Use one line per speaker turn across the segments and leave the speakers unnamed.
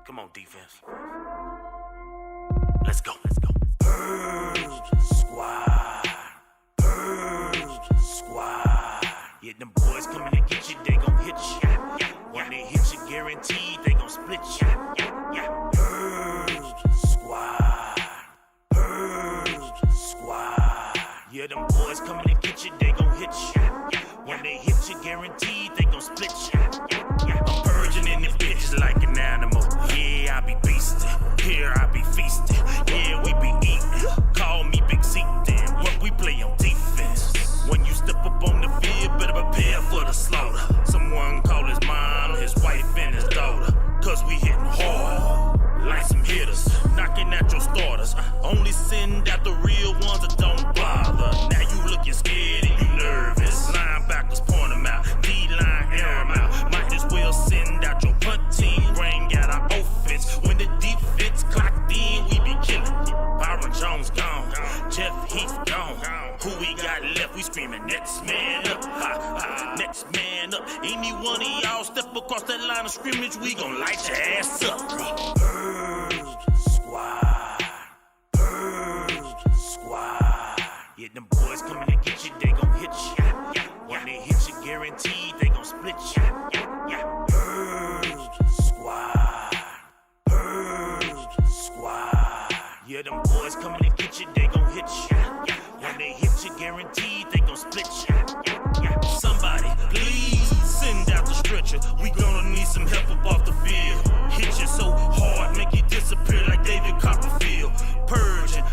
Come on, defense. Let's go. Purge squad. Purge squad. Yeah, them boys coming to get you, they gon' hit you. When they hit you, guaranteed they gon' split you. Purge squad. Purge squad. Yeah, them boys coming to get you, they gon' hit you. When they hit you, guaranteed they gon' split you. I'm purging in this bitch like an animal. Yeah, I be beastin'. Here I be feasting. Yeah, we be eating. Call me Big Zeke then. What we play on defense. When you step up on the field, better prepare for the slaughter. Someone call his mom, his wife, and his daughter. Cause we hitting hard, like some hitters. Knocking at your starters. Only send out the real ones that don't bother. Now you looking scared and you nervous. Linebackers point them out. D-line air them out. Might as well send out your punt team. Bring out our offense. When the defense clocked in, we be killing. Byron Jones gone. Jeff Heath gone. Who we got left? We screaming next man up. Next man up. Any one of y'all step across that line of scrimmage, we gon' light your ass up. Purge squad. Purge squad. Yeah, them boys coming to get you, they gon' hit you. When they hit you, guaranteed they gon' split you. Purge squad. Purge squad. Yeah, them boys coming to get you, they gon' hit you. When they hit you, guaranteed they gon' split you. Somebody, please send out the stretcher. We gonna need some help up off the field. Hit you so hard, make you disappear like David Copperfield. Purging,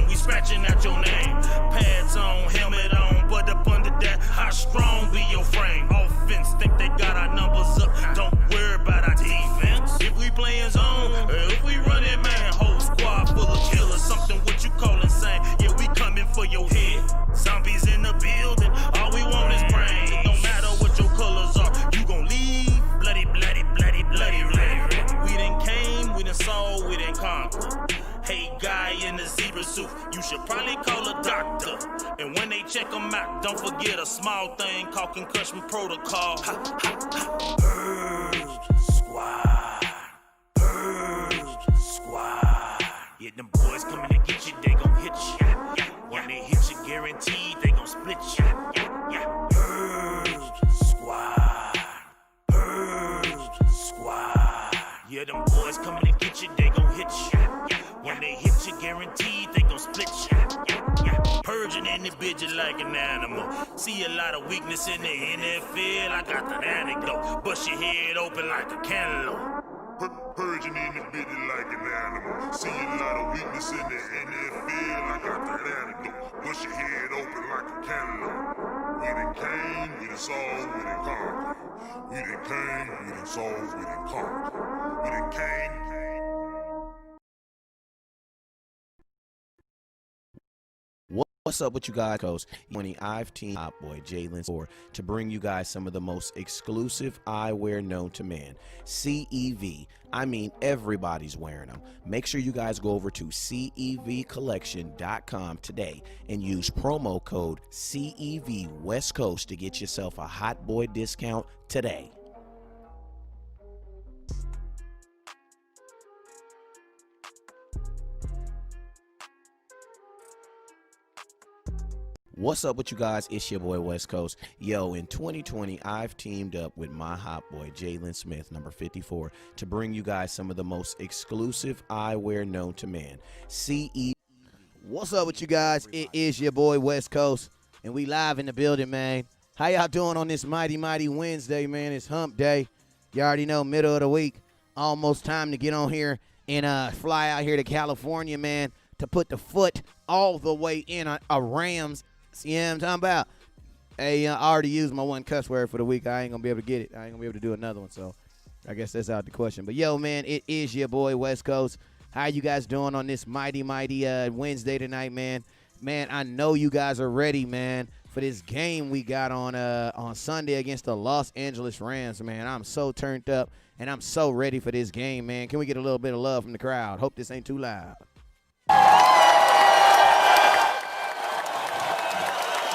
we scratching out your name. Pads on, helmet on, but up under that, how strong be your frame? Offense, think they got our numbers up. Don't worry about our defense. If we playing zone, if we running man, whole squad full of killers. Something what you call insane. Yeah, we coming for your head. Zombies in the building, all we want is brain. No matter what your colors are, you gon' leave bloody, bloody, bloody, bloody red. We done came, we done saw, we done conquered. Hey, guy in the zebra suit, you should probably call a doctor. And when they check them out, don't forget a small thing called concussion protocol. Purge squad. Purge squad. Yeah, them boys coming to get you, they gon' hit you. When they hit you, guaranteed they gon' split you. Purge squad. Purge squad. Yeah, them boys coming to get you, they gon' hit you. When they hit you, guaranteed they gon' split you. Purging in the bitch like an animal. See a lot of weakness in the NFL. I got the anecdote. Bust your head open like a cantaloupe. Purging in the bitch like an animal. See a lot of weakness in the NFL. I got that anecdote. Bust your head open like a cantaloupe. We done came, we done saw, we done conquered. We done came, we done saw, we done conquered. We done came.
What's up with you guys, Coast? I've teamed HOTBOY Jalen to bring you guys some of the most exclusive eyewear known to man. CEV. I mean, everybody's wearing them. Make sure you guys go over to CEVcollection.com today and use promo code CEV West Coast to get yourself a HOTBOY discount today. What's up with you guys? It's your boy West Coast. Yo, in 2020, I've teamed up with my hot boy, Jalen Smith, number 54, to bring you guys some of the most exclusive eyewear known to man. CE.
What's up with you guys? It is your boy West Coast, and we live in the building, man. How y'all doing on this mighty Wednesday, man? It's hump day. You already know, middle of the week. Almost time to get on here and fly out here to California, man, to put the foot all the way in a Rams. See what I'm talking about? Hey, I already used my one cuss word for the week. I ain't going to be able to get it. I ain't going to be able to do another one, so I guess that's out the question. But, yo, man, it is your boy West Coast. How you guys doing on this mighty Wednesday tonight, man? Man, I know you guys are ready, man, for this game we got on Sunday against the Los Angeles Rams, man. I'm so turned up, and I'm so ready for this game, man. Can we get a little bit of love from the crowd? Hope this ain't too loud.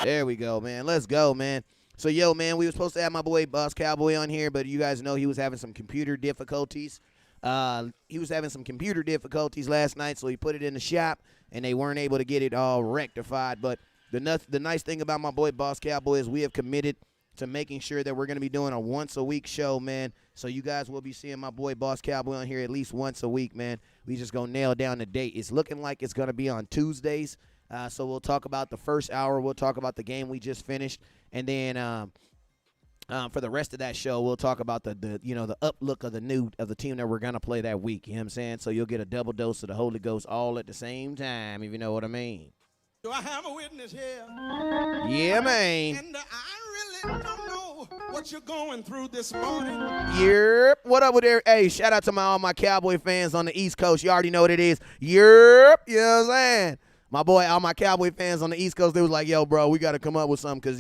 There we go, man. Let's go, man. So, yo, man, we were supposed to have my boy Boss Cowboy on here, but you guys know he was having some computer difficulties. He was having some computer difficulties last night, so he put it in the shop, and they weren't able to get it all rectified. But the nice thing about my boy Boss Cowboy is we have committed to making sure that we're going to be doing a once-a-week show, man. So you guys will be seeing my boy Boss Cowboy on here at least once a week, man. We just going to nail down the date. It's looking like it's going to be on Tuesdays. So we'll talk about the first hour. We'll talk about the game we just finished. And then for the rest of that show, we'll talk about the uplook of the team that we're going to play that week. You know what I'm saying? So you'll get a double dose of the Holy Ghost all at the same time, if you know what I mean.
Do I have a witness here?
Yeah, man.
And I really don't know what you're going through this morning.
Yep. What up with there? Hey, shout out to all my Cowboy fans on the East Coast. You already know what it is. Yep. You know what I'm saying? My boy, all my Cowboy fans on the East Coast, they was like, yo, bro, we got to come up with something because,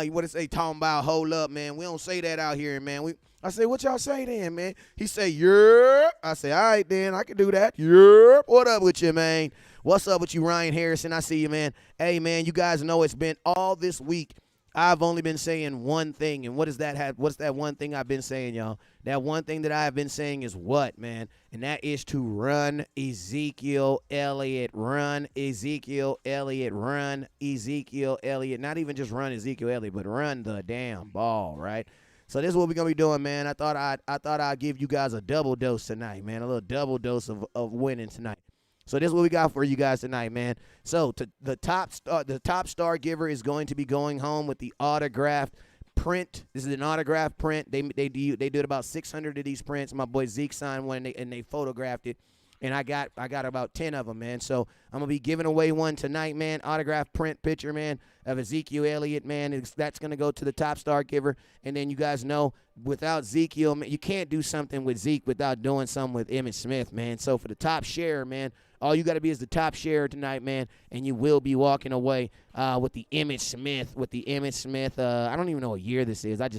what it say, talking about, hold up, man. We don't say that out here, man. I say, what y'all say then, man? He say, yep. I say, all right, then, I can do that. Yep. What up with you, man? What's up with you, Ryan Harrison? I see you, man. Hey, man, you guys know it's been all this week. I've only been saying one thing, and what's that one thing I've been saying, y'all? That one thing that I've been saying is what, man? And that is to run Ezekiel Elliott. Run Ezekiel Elliott. Run Ezekiel Elliott. Not even just run Ezekiel Elliott, but run the damn ball, right? So this is what we're gonna be doing, man. I thought I'd give you guys a double dose tonight, man. A little double dose of winning tonight. So this is what we got for you guys tonight, man. So the top star giver is going to be going home with the autographed print. This is an autographed print. They did about 600 of these prints. My boy Zeke signed one, and they photographed it. And I got about 10 of them, man. So I'm going to be giving away one tonight, man. Autographed print picture, man, of Ezekiel Elliott, man. That's going to go to the top star giver. And then you guys know, without Ezekiel, man, you can't do something with Zeke without doing something with Emmitt Smith, man. So for the top sharer, man, all you got to be is the top sharer tonight, man, and you will be walking away with the Emmitt Smith. I don't even know what year this is. I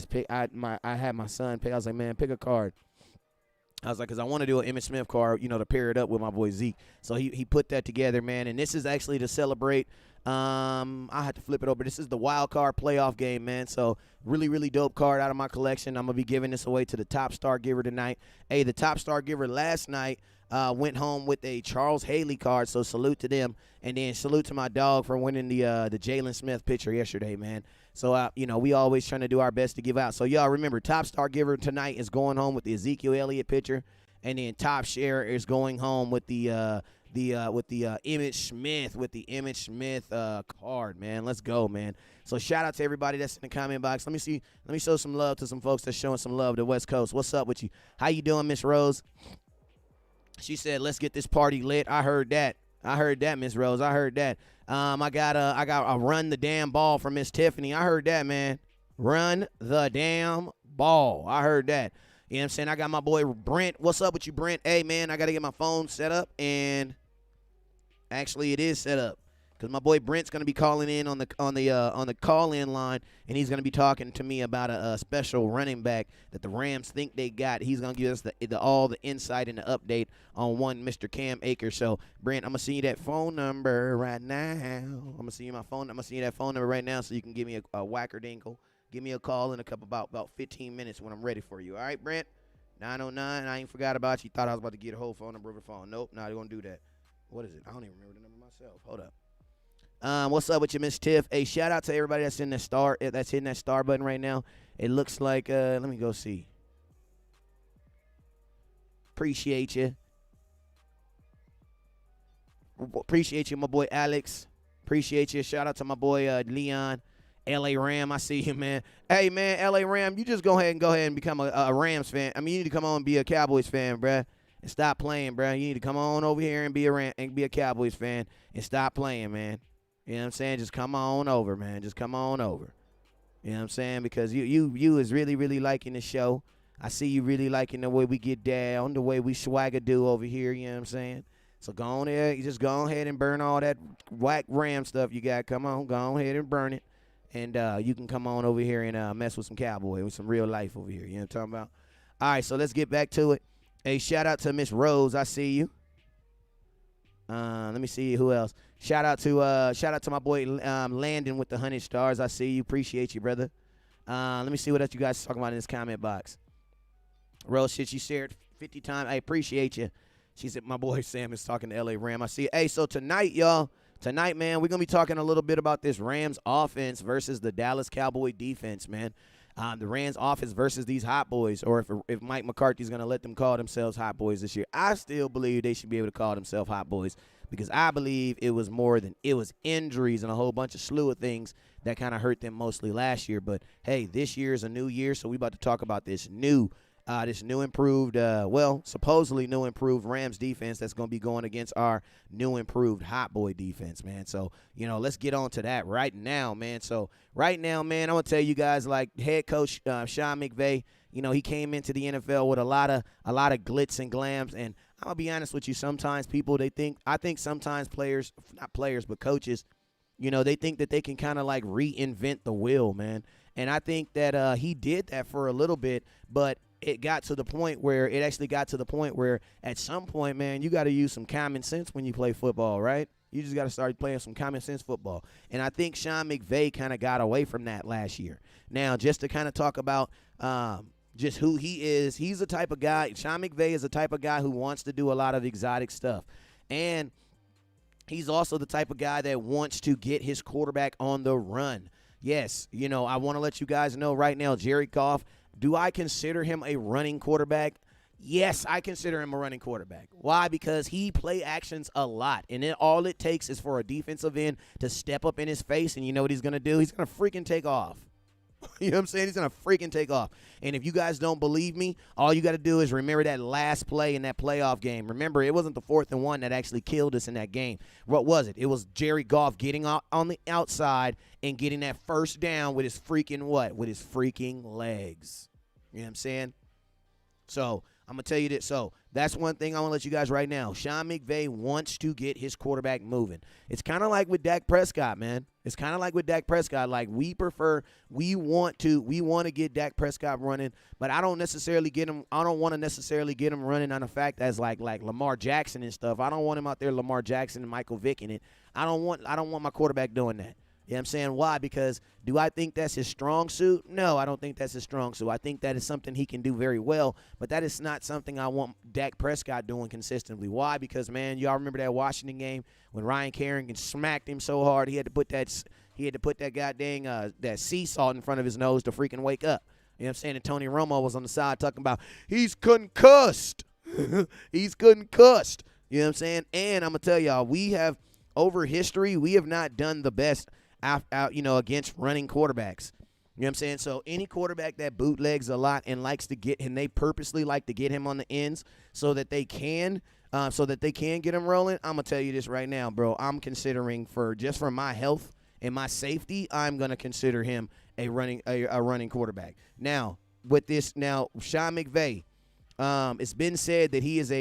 had my son pick. I was like, man, pick a card. I was like, because I want to do an Emmitt Smith card, to pair it up with my boy Zeke. So he put that together, man. And this is actually to celebrate. I had to flip it over. This is the wild card playoff game, man. So really, really dope card out of my collection. I'm going to be giving this away to the top star giver tonight. Hey, the top star giver last night went home with a Charles Haley card. So salute to them. And then salute to my dog for winning the Jalen Smith picture yesterday, man. So, we always trying to do our best to give out. So, y'all remember, top star giver tonight is going home with the Ezekiel Elliott picture. And then top share is going home with the Emmitt Smith card, man. Let's go, man. So shout out to everybody that's in the comment box. Let me show some love to some folks that's showing some love to West Coast. What's up with you? How you doing, Miss Rose? She said, let's get this party lit. I heard that, Miss Rose. I heard that. I got a run the damn ball from Miss Tiffany. I heard that, man. Run the damn ball. I heard that. You know what I'm saying? I got my boy Brent. What's up with you, Brent? Hey, man, I got to get my phone set up, and actually it is set up because my boy Brent's going to be calling in on the call-in line, and he's going to be talking to me about a special running back that the Rams think they got. He's going to give us all the insight and the update on one Mr. Cam Akers. So, Brent, I'm going to send you that phone number right now. I'm going to send you that phone number right now so you can give me a whacker dinkle. Give me a call in about 15 minutes when I'm ready for you. All right, Brent? 909. I ain't forgot about you. Thought I was about to get a whole phone number over the phone. Nope, not going to do that. What is it? I don't even remember the number myself. Hold up. What's up with you, Miss Tiff? Hey, shout out to everybody that's hitting that star button right now. It looks like, let me go see. Appreciate you. Appreciate you, my boy Alex. Appreciate you. Shout out to my boy Leon. L.A. Ram, I see you, man. Hey, man, L.A. Ram, you just go ahead and become a Rams fan. I mean, you need to come on and be a Cowboys fan, bruh, and stop playing, bruh. You need to come on over here and be a Cowboys fan and stop playing, man. You know what I'm saying? Just come on over, man. Just come on over. You know what I'm saying? Because you is really, really liking the show. I see you really liking the way we get down, the way we swagger do over here, you know what I'm saying? So go on there. You just go ahead and burn all that whack Ram stuff you got. Come on, go ahead and burn it. And you can come on over here and mess with some Cowboy, with some real life over here. You know what I'm talking about? All right, so let's get back to it. Hey, shout out to Miss Rose. I see you. Let me see who else. Shout out to my boy Landon with the 100 stars. I see you. Appreciate you, brother. Let me see what else you guys talking about in this comment box. Real shit, she shared 50 times. I appreciate you. She said, my boy Sam is talking to LA Ram. I see. Hey, so tonight, y'all, man, we're going to be talking a little bit about this Rams offense versus the Dallas Cowboy defense, man. The Rams offense versus these Hot Boys, or if Mike McCarthy's going to let them call themselves Hot Boys this year. I still believe they should be able to call themselves Hot Boys because I believe it was more than it was injuries and a whole bunch of slew of things that kind of hurt them mostly last year. But, hey, this year is a new year, so we about to talk about this new improved, supposedly new improved Rams defense that's going to be going against our new improved Hot Boy defense, man. So, let's get on to that right now, man. So, right now, man, I'm going to tell you guys, like, head coach Sean McVay, he came into the NFL with a lot of glitz and glams, and I'm going to be honest with you, sometimes people, I think sometimes players, not players, but coaches, they think that they can kind of like reinvent the wheel, man. And I think that he did that for a little bit, but it got to the point where at some point, man, you got to use some common sense when you play football, right? You just got to start playing some common sense football. And I think Sean McVay kind of got away from that last year. Now, just to kind of talk about just who he is, he's the type of guy, Sean McVay is the type of guy who wants to do a lot of exotic stuff. And he's also the type of guy that wants to get his quarterback on the run. Yes, I want to let you guys know right now, Jared Goff, do I consider him a running quarterback? Yes, I consider him a running quarterback. Why? Because he play actions a lot, and all it takes is for a defensive end to step up in his face, and you know what he's going to do? He's going to freaking take off. You know what I'm saying? He's going to freaking take off. And if you guys don't believe me, all you got to do is remember that last play in that playoff game. Remember, it wasn't the 4th and 1 that actually killed us in that game. What was it? It was Jared Goff getting on the outside and getting that first down with his freaking what? With his freaking legs. You know what I'm saying? So, I'm going to tell you this. So, that's one thing I want to let you guys right now. Sean McVay wants to get his quarterback moving. It's kind of like with Dak Prescott, man. It's kind of like with Dak Prescott. Like, we want to get Dak Prescott running, but I don't want to necessarily get him running on the fact that's like Lamar Jackson and stuff. I don't want him out there Lamar Jackson and Michael Vick in it. I don't want my quarterback doing that. You know what I'm saying? Why? Because do I think that's his strong suit? No, I don't think that's his strong suit. I think that is something he can do very well, but that is not something I want Dak Prescott doing consistently. Why? Because, man, y'all remember that Washington game when Ryan Kerrigan smacked him so hard he had to put that goddamn that sea salt in front of his nose to freaking wake up. You know what I'm saying? And Tony Romo was on the side talking about he's concussed. He's concussed. You know what I'm saying? And I'm going to tell y'all, we have, over history, we have not done the best against running quarterbacks. You know what I'm saying? So any quarterback that bootlegs a lot and they purposely like to get him on the ends so that they can get him rolling, I'm going to tell you this right now, bro. I'm considering for my health and my safety, I'm going to consider him a running quarterback. Now, Sean McVay, it's been said that he is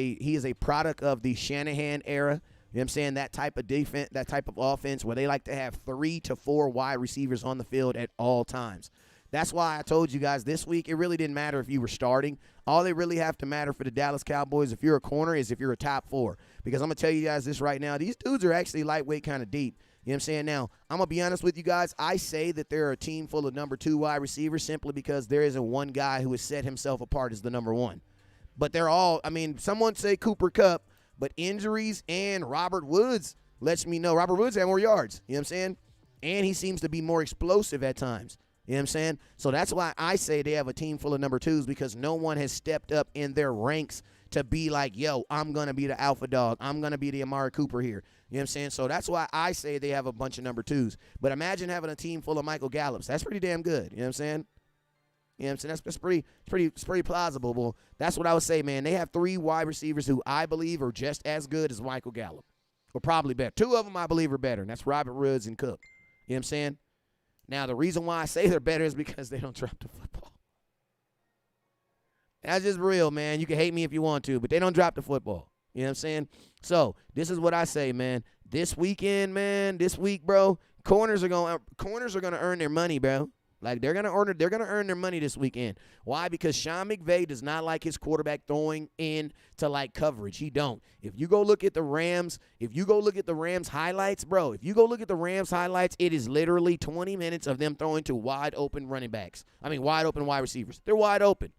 a product of the Shanahan era. You know what I'm saying? That type of defense, that type of offense where they like to have 3 to 4 wide receivers on the field at all times. That's why I told you guys this week it really didn't matter if you were starting. All they really have to matter for the Dallas Cowboys if you're a corner is if you're a top 4. Because I'm going to tell you guys this right now. These dudes are actually lightweight kind of deep. You know what I'm saying? Now, I'm going to be honest with you guys. I say that they're a team full of number 2 wide receivers simply because there isn't one guy who has set himself apart as the number 1. But they're all, someone say Cooper Kupp. But injuries and Robert Woods lets me know. Robert Woods had more yards. You know what I'm saying? And he seems to be more explosive at times. You know what I'm saying? So that's why I say they have a team full of number 2s because no one has stepped up in their ranks to be like, yo, I'm going to be the alpha dog. I'm going to be the Amari Cooper here. You know what I'm saying? So that's why I say they have a bunch of number 2s. But imagine having a team full of Michael Gallups. That's pretty damn good. You know what I'm saying? You know what I'm saying? That's pretty plausible. Well, that's what I would say, man. They have 3 wide receivers who I believe are just as good as Michael Gallup. Or probably better. 2 of them I believe are better, and that's Robert Woods and Cook. You know what I'm saying? Now, the reason why I say they're better is because they don't drop the football. That's just real, man. You can hate me if you want to, but they don't drop the football. You know what I'm saying? So, this is what I say, man. This weekend, man, this week, bro, corners are going to earn their money, bro. Like, they're gonna earn their money this weekend. Why? Because Sean McVay does not like his quarterback throwing in to like coverage. He don't. If you go look at the Rams highlights, bro, it is literally 20 minutes of them throwing to wide open wide receivers. They're wide open.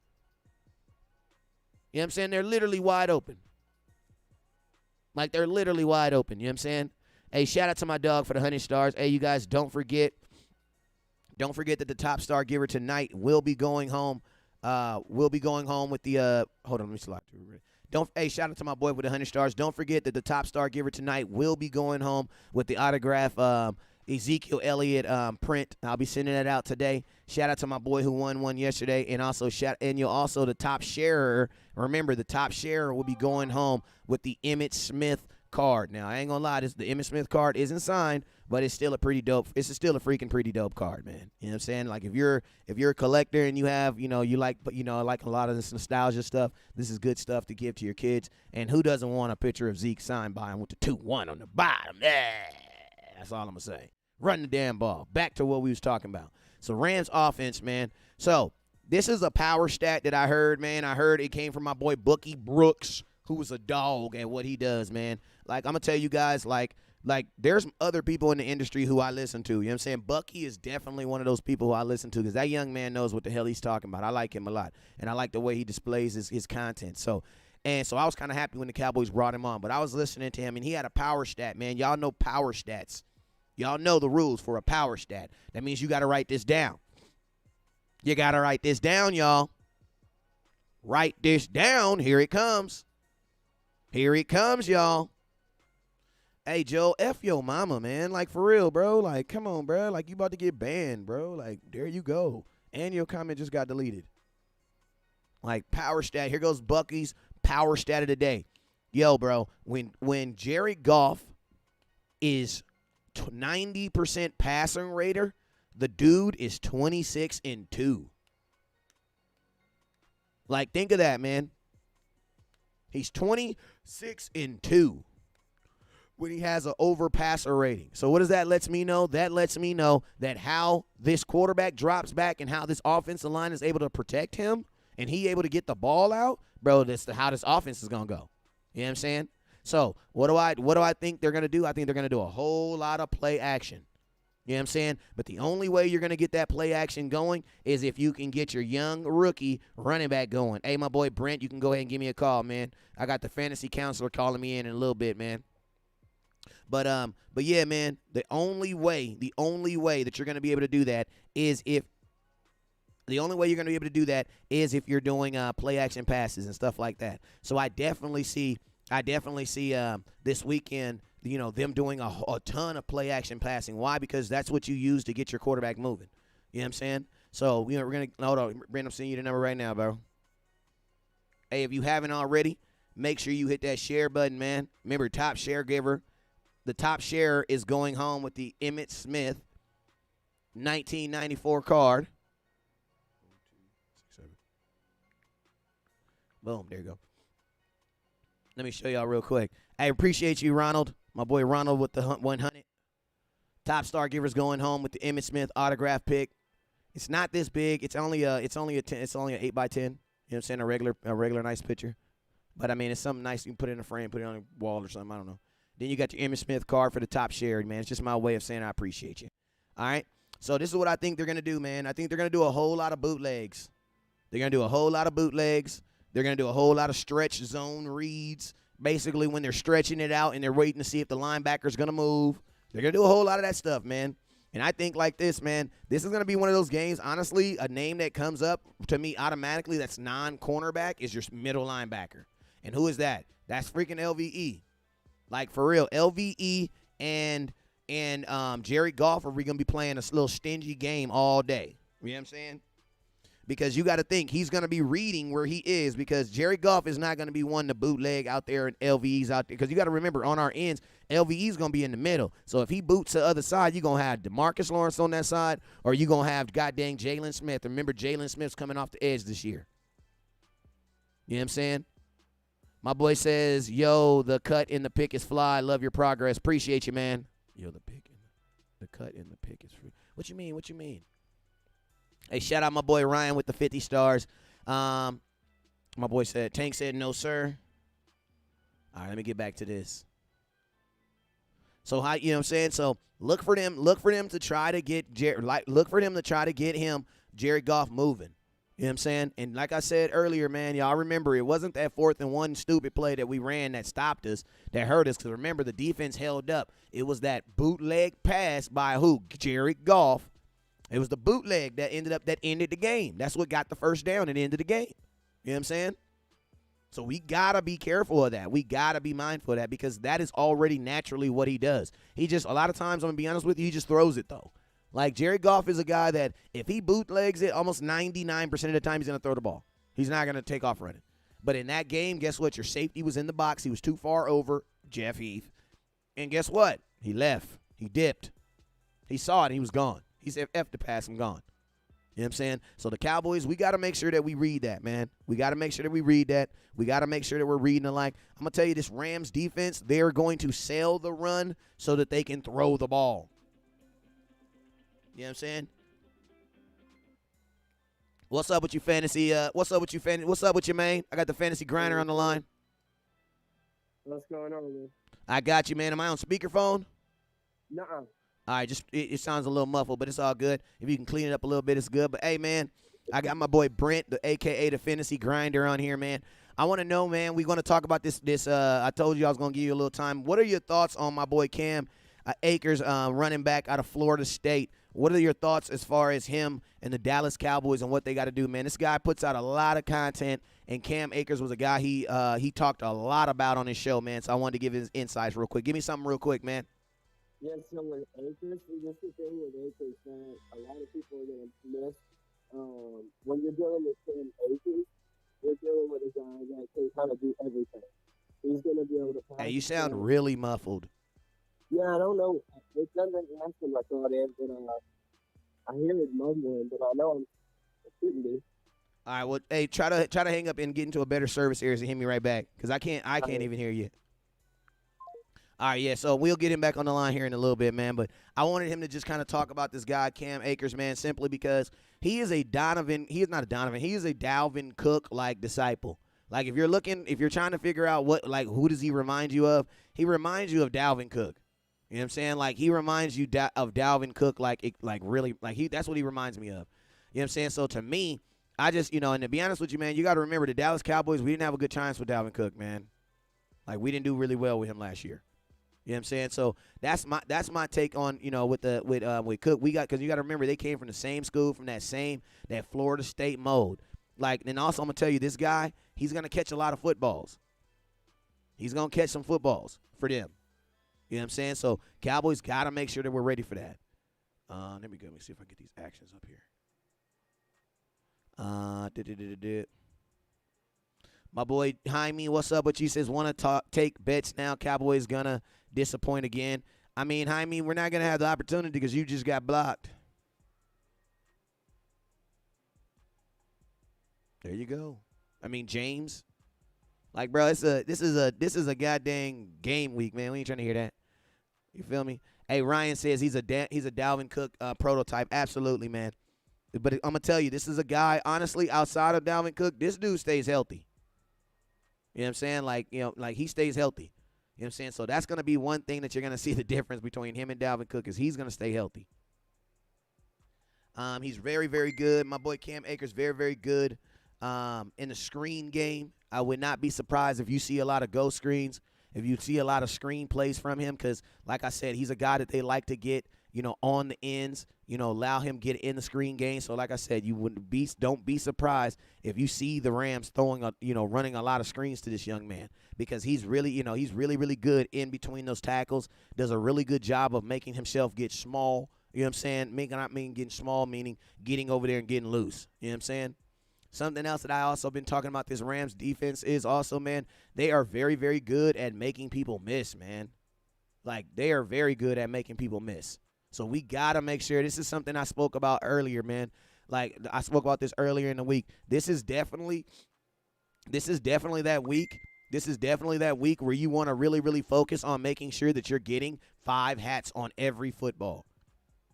You know what I'm saying? They're literally wide open. Like, they're literally wide open. You know what I'm saying? Hey, shout out to my dog for the 100 stars. Hey, you guys, don't forget that the top star giver tonight will be going home. With the hold on, let me slide through. Hey, shout out to my boy with the 100 stars. Don't forget that the top star giver tonight will be going home with the autograph Ezekiel Elliott print. I'll be sending that out today. Shout out to my boy who won one yesterday, and also the top sharer. Remember, the top sharer will be going home with the Emmitt Smith card. Now, I ain't gonna lie, the Emmitt Smith card isn't signed, but it's still a pretty dope. It's still a freaking pretty dope card, man. You know what I'm saying? Like, if you're a collector and you have, you like a lot of this nostalgia stuff, this is good stuff to give to your kids. And who doesn't want a picture of Zeke signed by him with the 2-1 on the bottom? Yeah, that's all I'm gonna say. Run the damn ball. Back to what we was talking about. So Rams offense, man. So this is a power stat that I heard, man. I heard it came from my boy Bookie Brooks, who is a dog at what he does, man. Like, I'm gonna tell you guys, like there's other people in the industry who I listen to. You know what I'm saying? Bucky is definitely one of those people who I listen to because that young man knows what the hell he's talking about. I like him a lot, and I like the way he displays his content. So I was kind of happy when the Cowboys brought him on. But I was listening to him, and he had a power stat, man. Y'all know power stats. Y'all know the rules for a power stat. That means you got to write this down. You got to write this down, y'all. Write this down. Here it comes. Here it comes, y'all. Hey, Joe, F your mama, man. Like, for real, bro. Like, come on, bro. Like, you about to get banned, bro. Like, there you go. And your comment just got deleted. Like, power stat. Here goes Bucky's power stat of the day. Yo, bro, when Jared Goff is 90% passing rater, the dude is 26-2. Like, think of that, man. He's 26-2 when he has an overpasser rating. So what does that lets me know? That lets me know that how this quarterback drops back and how this offensive line is able to protect him and he able to get the ball out, bro, that's how this offense is going to go. You know what I'm saying? So what do I think they're going to do? I think they're going to do a whole lot of play action. You know what I'm saying? But the only way you're going to get that play action going is if you can get your young rookie running back going. Hey, my boy Brent, you can go ahead and give me a call, man. I got the fantasy counselor calling me in a little bit, man. But yeah, man, the only way that you're going to be able to do that is if you're doing play action passes and stuff like that. So I definitely see this weekend, them doing a ton of play action passing. Why? Because that's what you use to get your quarterback moving. You know what I'm saying? So, we're going to, hold on, Brent, I'm sending you the number right now, bro. Hey, if you haven't already, make sure you hit that share button, man. Remember, top share giver. The top sharer is going home with the Emmitt Smith 1994 card. Boom, there you go. Let me show y'all real quick. I appreciate you, Ronald. My boy Ronald with the 100. Top star givers going home with the Emmitt Smith autograph pick. It's not this big. It's only an 8x10. You know what I'm saying? A regular nice picture. But I mean, it's something nice you can put it in a frame, put it on a wall or something. I don't know. Then you got your Emmitt Smith card for the top share, man. It's just my way of saying I appreciate you. All right? So this is what I think they're going to do, man. I think they're going to do a whole lot of bootlegs. They're going to do a whole lot of bootlegs. They're going to do a whole lot of stretch zone reads. Basically, when they're stretching it out and they're waiting to see if the linebacker's going to move. They're going to do a whole lot of that stuff, man. And I think like this, man, this is going to be one of those games. Honestly, a name that comes up to me automatically that's non-cornerback is your middle linebacker. And who is that? That's freaking LVE. Like, for real, LVE and Jared Goff are going to be playing a little stingy game all day. You know what I'm saying? Because you got to think he's going to be reading where he is because Jared Goff is not going to be one to bootleg out there and LVE's out there. Because you got to remember, on our ends, LVE's going to be in the middle. So if he boots the other side, you're going to have DeMarcus Lawrence on that side or you're going to have goddamn Jalen Smith. Remember, Jalen Smith's coming off the edge this year. You know what I'm saying? My boy says, yo, the cut in the pick is fly. Love your progress. Appreciate you, man. Yo, the cut in the pick is free. What you mean? Hey, shout out my boy Ryan with the 50 stars. My boy said, Tank said, no, sir. All right, let me get back to this. So, you know what I'm saying? So, look for them to try to get Jared Goff moving. You know what You know what I'm saying? And like I said earlier, man, y'all remember it wasn't that 4th and 1 stupid play that we ran that stopped us, that hurt us. Because remember, the defense held up. It was that bootleg pass by who? Jared Goff. It was the bootleg that ended the game. That's what got the first down and ended the game. You know what I'm saying? So we got to be careful of that. We got to be mindful of that because that is already naturally what he does. He just, a lot of times, I'm going to be honest with you, he just throws it, though. Like, Jared Goff is a guy that if he bootlegs it, almost 99% of the time he's going to throw the ball. He's not going to take off running. But in that game, guess what? Your safety was in the box. He was too far over, Jeff Heath. And guess what? He left. He dipped. He saw it. He was gone. He said, F the pass, I'm gone. You know what I'm saying? So the Cowboys, we got to make sure that we read that, man. We got to make sure that we read that. We got to make sure that we're reading it like. I'm going to tell you, this Rams defense, they're going to sell the run so that they can throw the ball. You know what I'm saying? What's up with you, fantasy? What's up with you, man? I got the fantasy grinder on the line.
What's going on, man?
I got you, man. Am I on speakerphone?
Nuh-uh.
All right, just it sounds a little muffled, but it's all good. If you can clean it up a little bit, it's good. But, hey, man, I got my boy Brent, the a.k.a. the fantasy grinder on here, man. I want to know, man, we're going to talk about this. I told you I was going to give you a little time. What are your thoughts on my boy Cam Akers, running back out of Florida State? What are your thoughts as far as him and the Dallas Cowboys and what they got to do, man? This guy puts out a lot of content, and Cam Akers was a guy he talked a lot about on his show, man. So I wanted to give his insights real quick. Give me something real quick, man.
Yeah, so with Akers, just the thing with Akers, man, a lot of people are going to miss. When you're dealing with Cam Akers, you're dealing with a guy that can kind of do everything. He's going to be able to pass.
Hey, you sound really muffled.
Yeah, I don't know. It doesn't answer my thought in, but I hear it mumbling, but I know it shouldn't be.
All right, well, hey, try to hang up and get into a better service area and hit me right back, because I can't even hear you. All right, yeah, so we'll get him back on the line here in a little bit, man. But I wanted him to just kind of talk about this guy, Cam Akers, man, simply because he is a Dalvin Cook-like disciple. Like, if you're trying to figure out who does he remind you of, he reminds you of Dalvin Cook. You know what I'm saying? Like, he reminds you of Dalvin Cook, that's what he reminds me of. You know what I'm saying? So, to me, I just, and to be honest with you, man, you got to remember the Dallas Cowboys, we didn't have a good chance with Dalvin Cook, man. Like, we didn't do really well with him last year. You know what I'm saying? So, that's my take on, with Cook. Because you got to remember, they came from the same school, from that Florida State mode. Like, and also I'm going to tell you, this guy, he's going to catch a lot of footballs. He's going to catch some footballs for them. You know what I'm saying? So, Cowboys got to make sure that we're ready for that. Let me see if I get these actions up here. My boy Jaime, what's up with you? Says, want to take bets now. Cowboys going to disappoint again. I mean, Jaime, we're not going to have the opportunity because you just got blocked. There you go. I mean, James. Like, bro, this is a goddamn game week, man. We ain't trying to hear that. You feel me? Hey, Ryan says he's a Dalvin Cook prototype. Absolutely, man. But I'm going to tell you, this is a guy, honestly, outside of Dalvin Cook, this dude stays healthy. You know what I'm saying? Like he stays healthy. You know what I'm saying? So that's going to be one thing that you're going to see the difference between him and Dalvin Cook is he's going to stay healthy. He's very, very good. My boy Cam Akers, very, very good in the screen game. I would not be surprised if you see a lot of ghost screens, if you see a lot of screen plays from him because, like I said, he's a guy that they like to get, on the ends, allow him get in the screen game. So, like I said, don't be surprised if you see the Rams throwing, running a lot of screens to this young man because he's really, he's really, really good in between those tackles, does a really good job of making himself get small. You know what I'm saying? Getting small, meaning getting over there and getting loose. You know what I'm saying? Something else that I also been talking about this Rams defense is also, man, they are very, very good at making people miss, man. Like, they are very good at making people miss. So we got to make sure. This is something I spoke about earlier, man. Like, I spoke about this earlier in the week. This is definitely that week. This is definitely that week where you want to really, really focus on making sure that you're getting 5 hats on every football.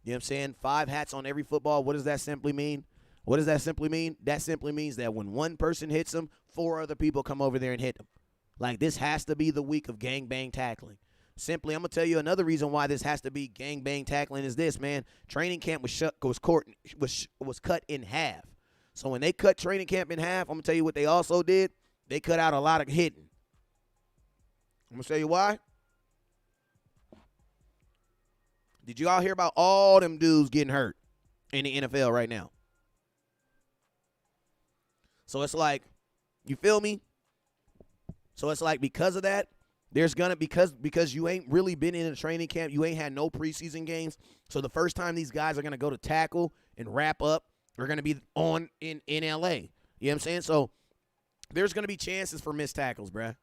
You know what I'm saying? 5 hats on every football. What does that simply mean? What does that simply mean? That simply means that when one person hits them, 4 other people come over there and hit them. Like, this has to be the week of gangbang tackling. Simply, I'm going to tell you another reason why this has to be gangbang tackling is this, man. Training camp was cut in half. So when they cut training camp in half, I'm going to tell you what they also did. They cut out a lot of hitting. I'm going to tell you why. Did you all hear about all them dudes getting hurt in the NFL right now? So it's like, you feel me? So it's like because of that, there's going to, because you ain't really been in a training camp, you ain't had no preseason games. So the first time these guys are going to go to tackle and wrap up, are going to be on in LA. You know what I'm saying? So there's going to be chances for missed tackles, bruh.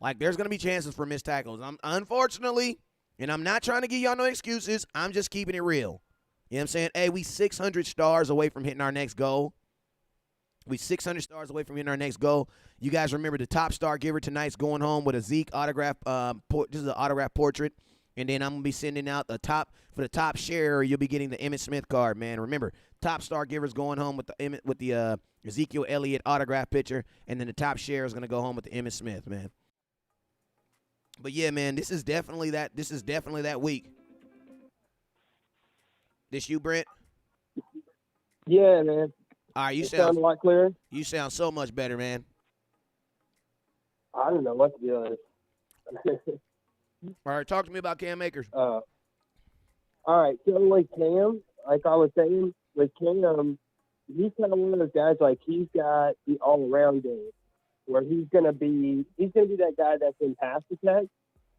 Like, there's going to be chances for missed tackles. Unfortunately, and I'm not trying to give y'all no excuses, I'm just keeping it real. You know what I'm saying? Hey, we 600 stars away from hitting our next goal. We 600 stars away from hitting our next goal. You guys remember the top star giver tonight's going home with a Zeke autograph. This is an autograph portrait. And then I'm going to be sending out the top, for the top share, you'll be getting the Emmitt Smith card, man. Remember, top star giver's going home with the Ezekiel Elliott autograph picture. And then the top share is going to go home with the Emmitt Smith, man. But yeah, man, this is definitely that week. This you, Brent?
Yeah, man.
All right, you
It
sound
sounds a lot clearer.
You sound so much better, man.
I don't know what to do with it.
All right, talk to me about Cam Akers.
All right, so like Cam, like I was saying, with Cam, he's kind of one of those guys, like he's got the all-around game where he's gonna be that guy that can pass the tech,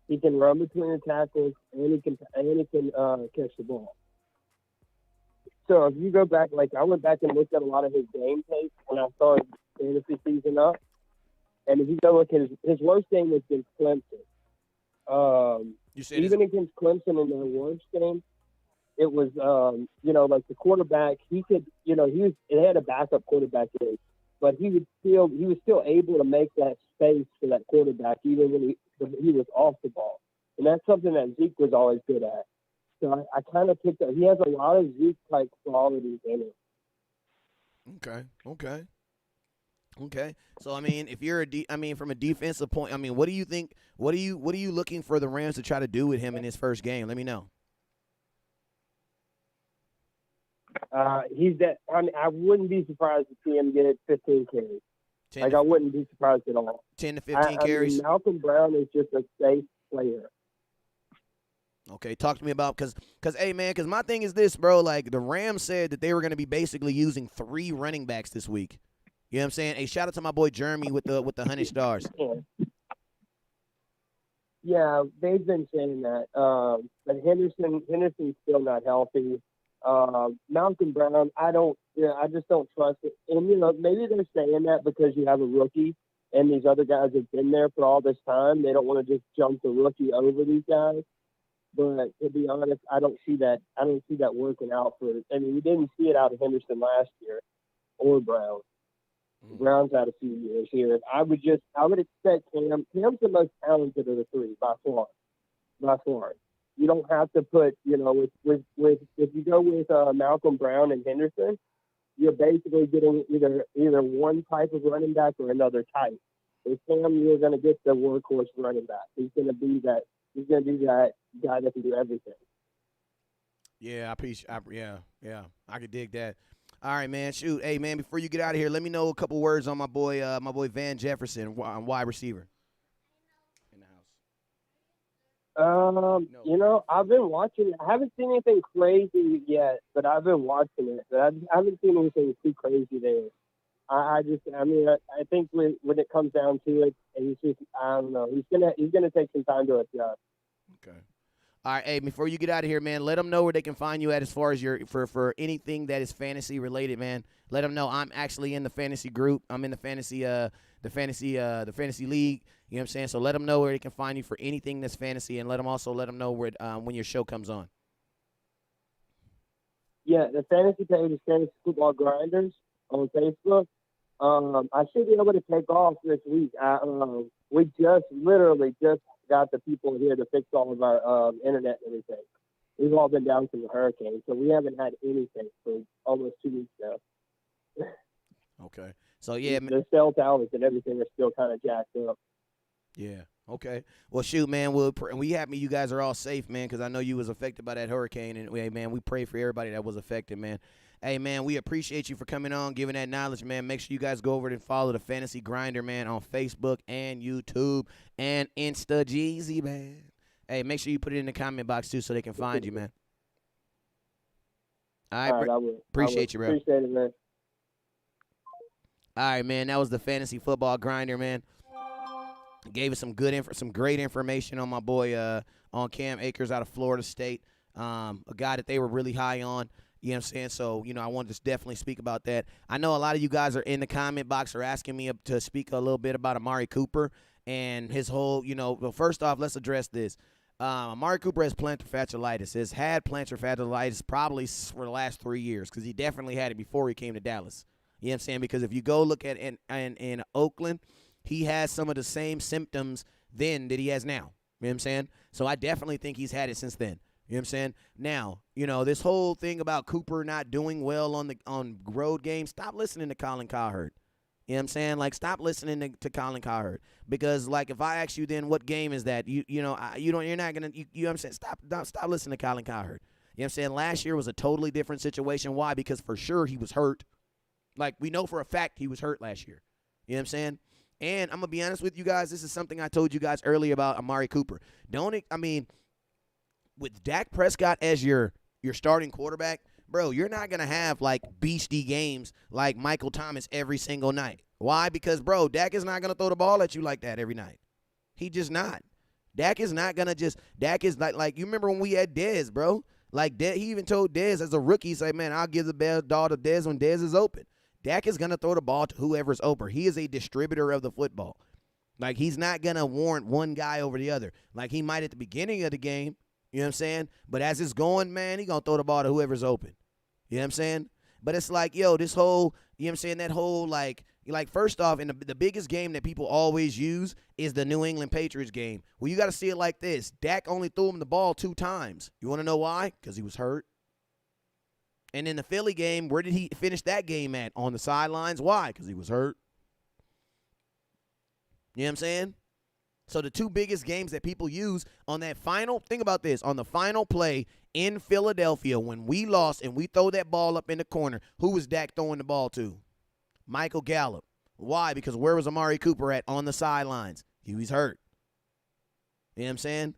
he can run between the tackles, and he can catch the ball. So if you go back, like I went back and looked at a lot of his game tape when I started fantasy season up, and if you go look at his worst game was against Clemson. Even against Clemson in their worst game, it was like the quarterback. He could, it had a backup quarterback in, but he was still able to make that space for that quarterback even when he was off the ball, and that's something that Zeke was always good at. So I kind of picked up. He has a lot of Zeke-type qualities in it.
Okay. So I mean, if you're from a defensive point, I mean, what do you think? What are you looking for the Rams to try to do with him in his first game? Let me know.
He's that. I mean, I wouldn't be surprised to see him get 15 carries. I wouldn't be surprised at all.
10 to 15 carries.
I mean, Malcolm Brown is just a safe player.
Okay, talk to me about because my thing is this, bro. Like the Rams said that they were going to be basically using 3 running backs this week. You know what I'm saying? Hey, shout out to my boy Jeremy with the 100 stars.
Yeah, they've been saying that. But Henderson's still not healthy. Malcolm Brown, I just don't trust it. And maybe they're saying that because you have a rookie and these other guys have been there for all this time. They don't want to just jump the rookie over these guys. But to be honest, I don't see that working out for. I mean, we didn't see it out of Henderson last year or Brown. Brown's had a few years here. I would expect Cam. Cam's the most talented of the 3 by far. You don't have to put, with if you go with Malcolm Brown and Henderson, you're basically getting either one type of running back or another type. With Cam, you're going to get the workhorse running back. He's going to be that. He's going to be that guy that can do everything.
Yeah, I could dig that. All right, man. Shoot, hey, man. Before you get out of here, let me know a couple words on my boy Van Jefferson, wide receiver. In the house.
I've been watching it. I haven't seen anything crazy yet, but I've been watching it. But I haven't seen anything too crazy there. I think when it comes down to it, he's just, I don't know. He's gonna take some time to adjust.
Okay. All right, hey, before you get out of here, man, let them know where they can find you at as far as for anything that is fantasy related, man. Let them know I'm actually in the fantasy group. I'm in the fantasy league. You know what I'm saying? So let them know where they can find you for anything that's fantasy, and let them know where when your show comes on.
Yeah, the fantasy page is Fantasy Football Grinders on Facebook. I should be able to take off this week. We literally just got the people here to fix all of our internet and everything. We've all been down from the hurricane, so we haven't had anything for almost 2 weeks now.
Okay. So, yeah.
The cell towers and everything are still kind of jacked up.
Yeah. Okay. Well, shoot, man. We happy you guys are all safe, man, because I know you was affected by that hurricane. And, man, we pray for everybody that was affected, man. Hey, man, we appreciate you for coming on, giving that knowledge, man. Make sure you guys go over and follow the Fantasy Grinder, man, on Facebook and YouTube and Insta Jeezy, man. Hey, make sure you put it in the comment box, too, so they can find you, man. All right,
I will.
appreciate you, bro.
Appreciate it, man.
All right, man, that was the Fantasy Football Grinder, man. Gave us some great information on my boy on Cam Akers out of Florida State, a guy that they were really high on. You know what I'm saying? So, I wanted to definitely speak about that. I know a lot of you guys are in the comment box are asking me to speak a little bit about Amari Cooper and his whole, well, first off, let's address this. Amari Cooper has plantar fasciitis. Has had plantar fasciitis probably for the last 3 years because he definitely had it before he came to Dallas. You know what I'm saying? Because if you go look at in Oakland, he has some of the same symptoms then that he has now. You know what I'm saying? So I definitely think he's had it since then. You know what I'm saying? Now, this whole thing about Cooper not doing well on road games, stop listening to Colin Cowherd. You know what I'm saying? Like, stop listening to Colin Cowherd. Because, like, if I ask you then what game is that, you're not going to, you know what I'm saying? Stop listening to Colin Cowherd. You know what I'm saying? Last year was a totally different situation. Why? Because for sure he was hurt. Like, we know for a fact he was hurt last year. You know what I'm saying? And I'm going to be honest with you guys. This is something I told you guys earlier about Amari Cooper. With Dak Prescott as your starting quarterback, bro, you're not going to have, like, beastie games like Michael Thomas every single night. Why? Because, bro, Dak is not going to throw the ball at you like that every night. He just not. Dak is not going to just – Dak is like you remember when we had Dez, bro? Like, he even told Dez as a rookie, he said, man, I'll give the ball to Dez when Dez is open. Dak is going to throw the ball to whoever's open. He is a distributor of the football. Like, he's not going to warrant one guy over the other. Like, he might at the beginning of the game. You know what I'm saying? But as it's going, man, he going to throw the ball to whoever's open. You know what I'm saying? But it's like, this whole, you know what I'm saying, that whole, like first off, in the biggest game that people always use is the New England Patriots game. Well, you got to see it like this. Dak only threw him the ball 2 times. You want to know why? Because he was hurt. And in the Philly game, where did he finish that game at? On the sidelines. Why? Because he was hurt. You know what I'm saying? So the 2 biggest games that people use on that final, think about this, on the final play in Philadelphia when we lost and we throw that ball up in the corner, who was Dak throwing the ball to? Michael Gallup. Why? Because where was Amari Cooper at? On the sidelines. He was hurt. You know what I'm saying?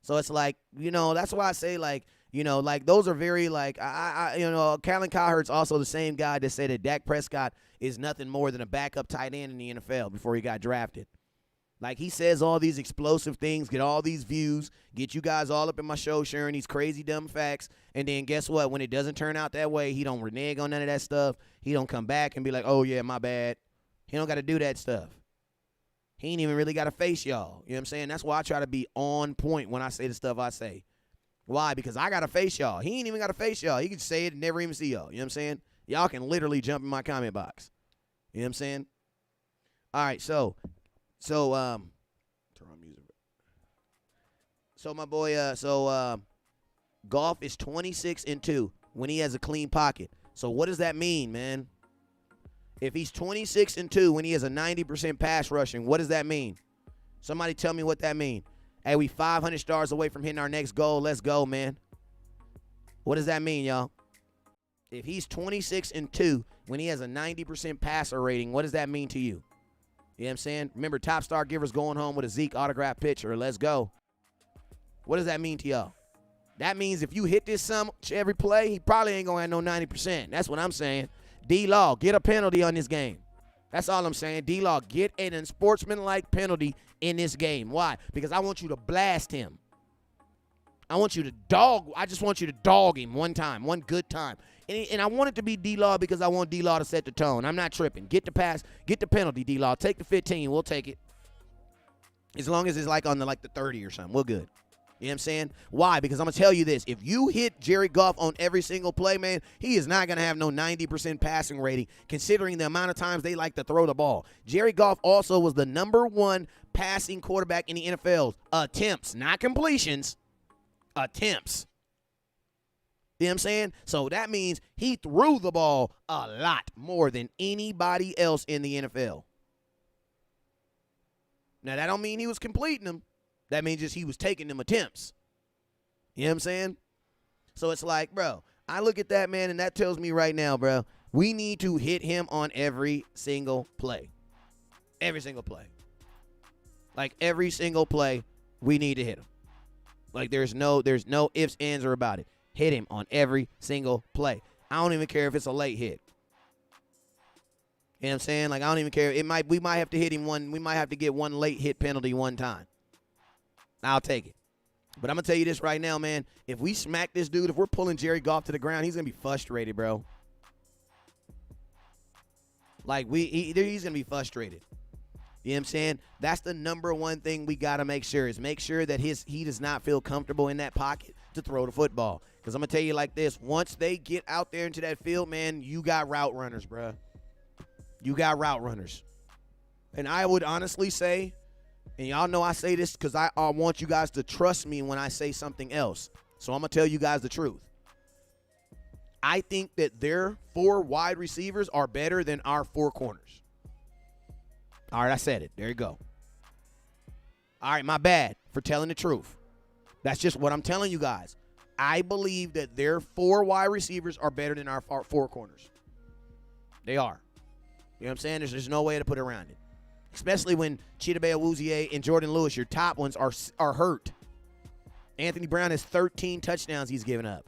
So it's like, that's why I say, like, those are very, like, Colin Cowherd's also the same guy that said that Dak Prescott is nothing more than a backup tight end in the NFL before he got drafted. Like, he says all these explosive things, get all these views, get you guys all up in my show sharing these crazy dumb facts, and then guess what? When it doesn't turn out that way, he don't renege on none of that stuff. He don't come back and be like, oh, yeah, my bad. He don't got to do that stuff. He ain't even really got to face y'all. You know what I'm saying? That's why I try to be on point when I say the stuff I say. Why? Because I got to face y'all. He ain't even got to face y'all. He can say it and never even see y'all. You know what I'm saying? Y'all can literally jump in my comment box. You know what I'm saying? All right, so turn on music. So my boy, Goff is 26-2 when he has a clean pocket. So what does that mean, man? If he's 26-2 when he has a 90% pass rushing, what does that mean? Somebody tell me what that means. Hey, we 500 stars away from hitting our next goal. Let's go, man. What does that mean, y'all? If he's 26-2 when he has a 90% passer rating, what does that mean to you? You know what I'm saying? Remember, top star givers going home with a Zeke autograph picture. Let's go. What does that mean to y'all? That means if you hit this sum every play, he probably ain't going to have no 90%. That's what I'm saying. D-Law, get a penalty on this game. That's all I'm saying. D-Law, get an unsportsmanlike penalty in this game. Why? Because I want you to blast him. I want you to I just want you to dog him one time, one good time. And I want it to be D-Law because I want D-Law to set the tone. I'm not tripping. Get the pass, get the penalty, D-Law. Take the 15. We'll take it. As long as it's like on the 30 or something. We're good. You know what I'm saying? Why? Because I'm going to tell you this. If you hit Jared Goff on every single play, man, he is not going to have no 90% passing rating considering the amount of times they like to throw the ball. Jared Goff also was the #1 passing quarterback in the NFL. Attempts, not completions. Attempts. You know what I'm saying? So that means he threw the ball a lot more than anybody else in the NFL. Now, that don't mean he was completing them. That means just he was taking them attempts. You know what I'm saying? So it's like, bro, I look at that, man, and that tells me right now, bro, we need to hit him on every single play. Every single play. Like, every single play, we need to hit him. Like, there's no ifs, ands, or about it. Hit him on every single play. I don't even care if it's a late hit. You know what I'm saying? Like, I don't even care. We might have to hit him we might have to get one late hit penalty one time. I'll take it. But I'm going to tell you this right now, man. If we smack this dude, if we're pulling Jerry Goff to the ground, he's going to be frustrated, bro. Like, he's going to be frustrated. You know what I'm saying? That's the number one thing we got to make sure is make sure that he does not feel comfortable in that pocket to throw the football. Because I'm going to tell you like this. Once they get out there into that field, man, you got route runners, bro. You got route runners. And I would honestly say, and y'all know I say this because I want you guys to trust me when I say something else. So I'm going to tell you guys the truth. I think that their 4 wide receivers are better than our 4 corners. All right, I said it. There you go. All right, my bad for telling the truth. That's just what I'm telling you guys. I believe that their 4 wide receivers are better than our 4 corners. They are. You know what I'm saying? There's no way to put around it. Especially when Chidobe Awuzie and Jordan Lewis, your top ones, are hurt. Anthony Brown has 13 touchdowns he's given up.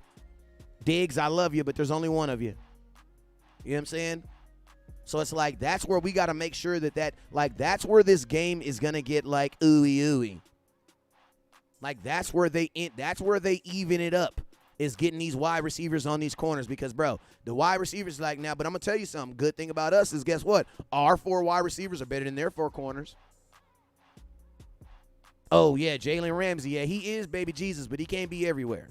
Diggs, I love you, but there's only one of you. You know what I'm saying? So it's like that's where we got to make sure that's where this game is going to get like ooey. Like that's where they even it up. Is getting these wide receivers on these corners because, bro, the wide receivers like now, but I'm going to tell you something. Good thing about us is guess what? Our 4 wide receivers are better than their 4 corners. Oh, yeah, Jalen Ramsey. Yeah, he is baby Jesus, but he can't be everywhere.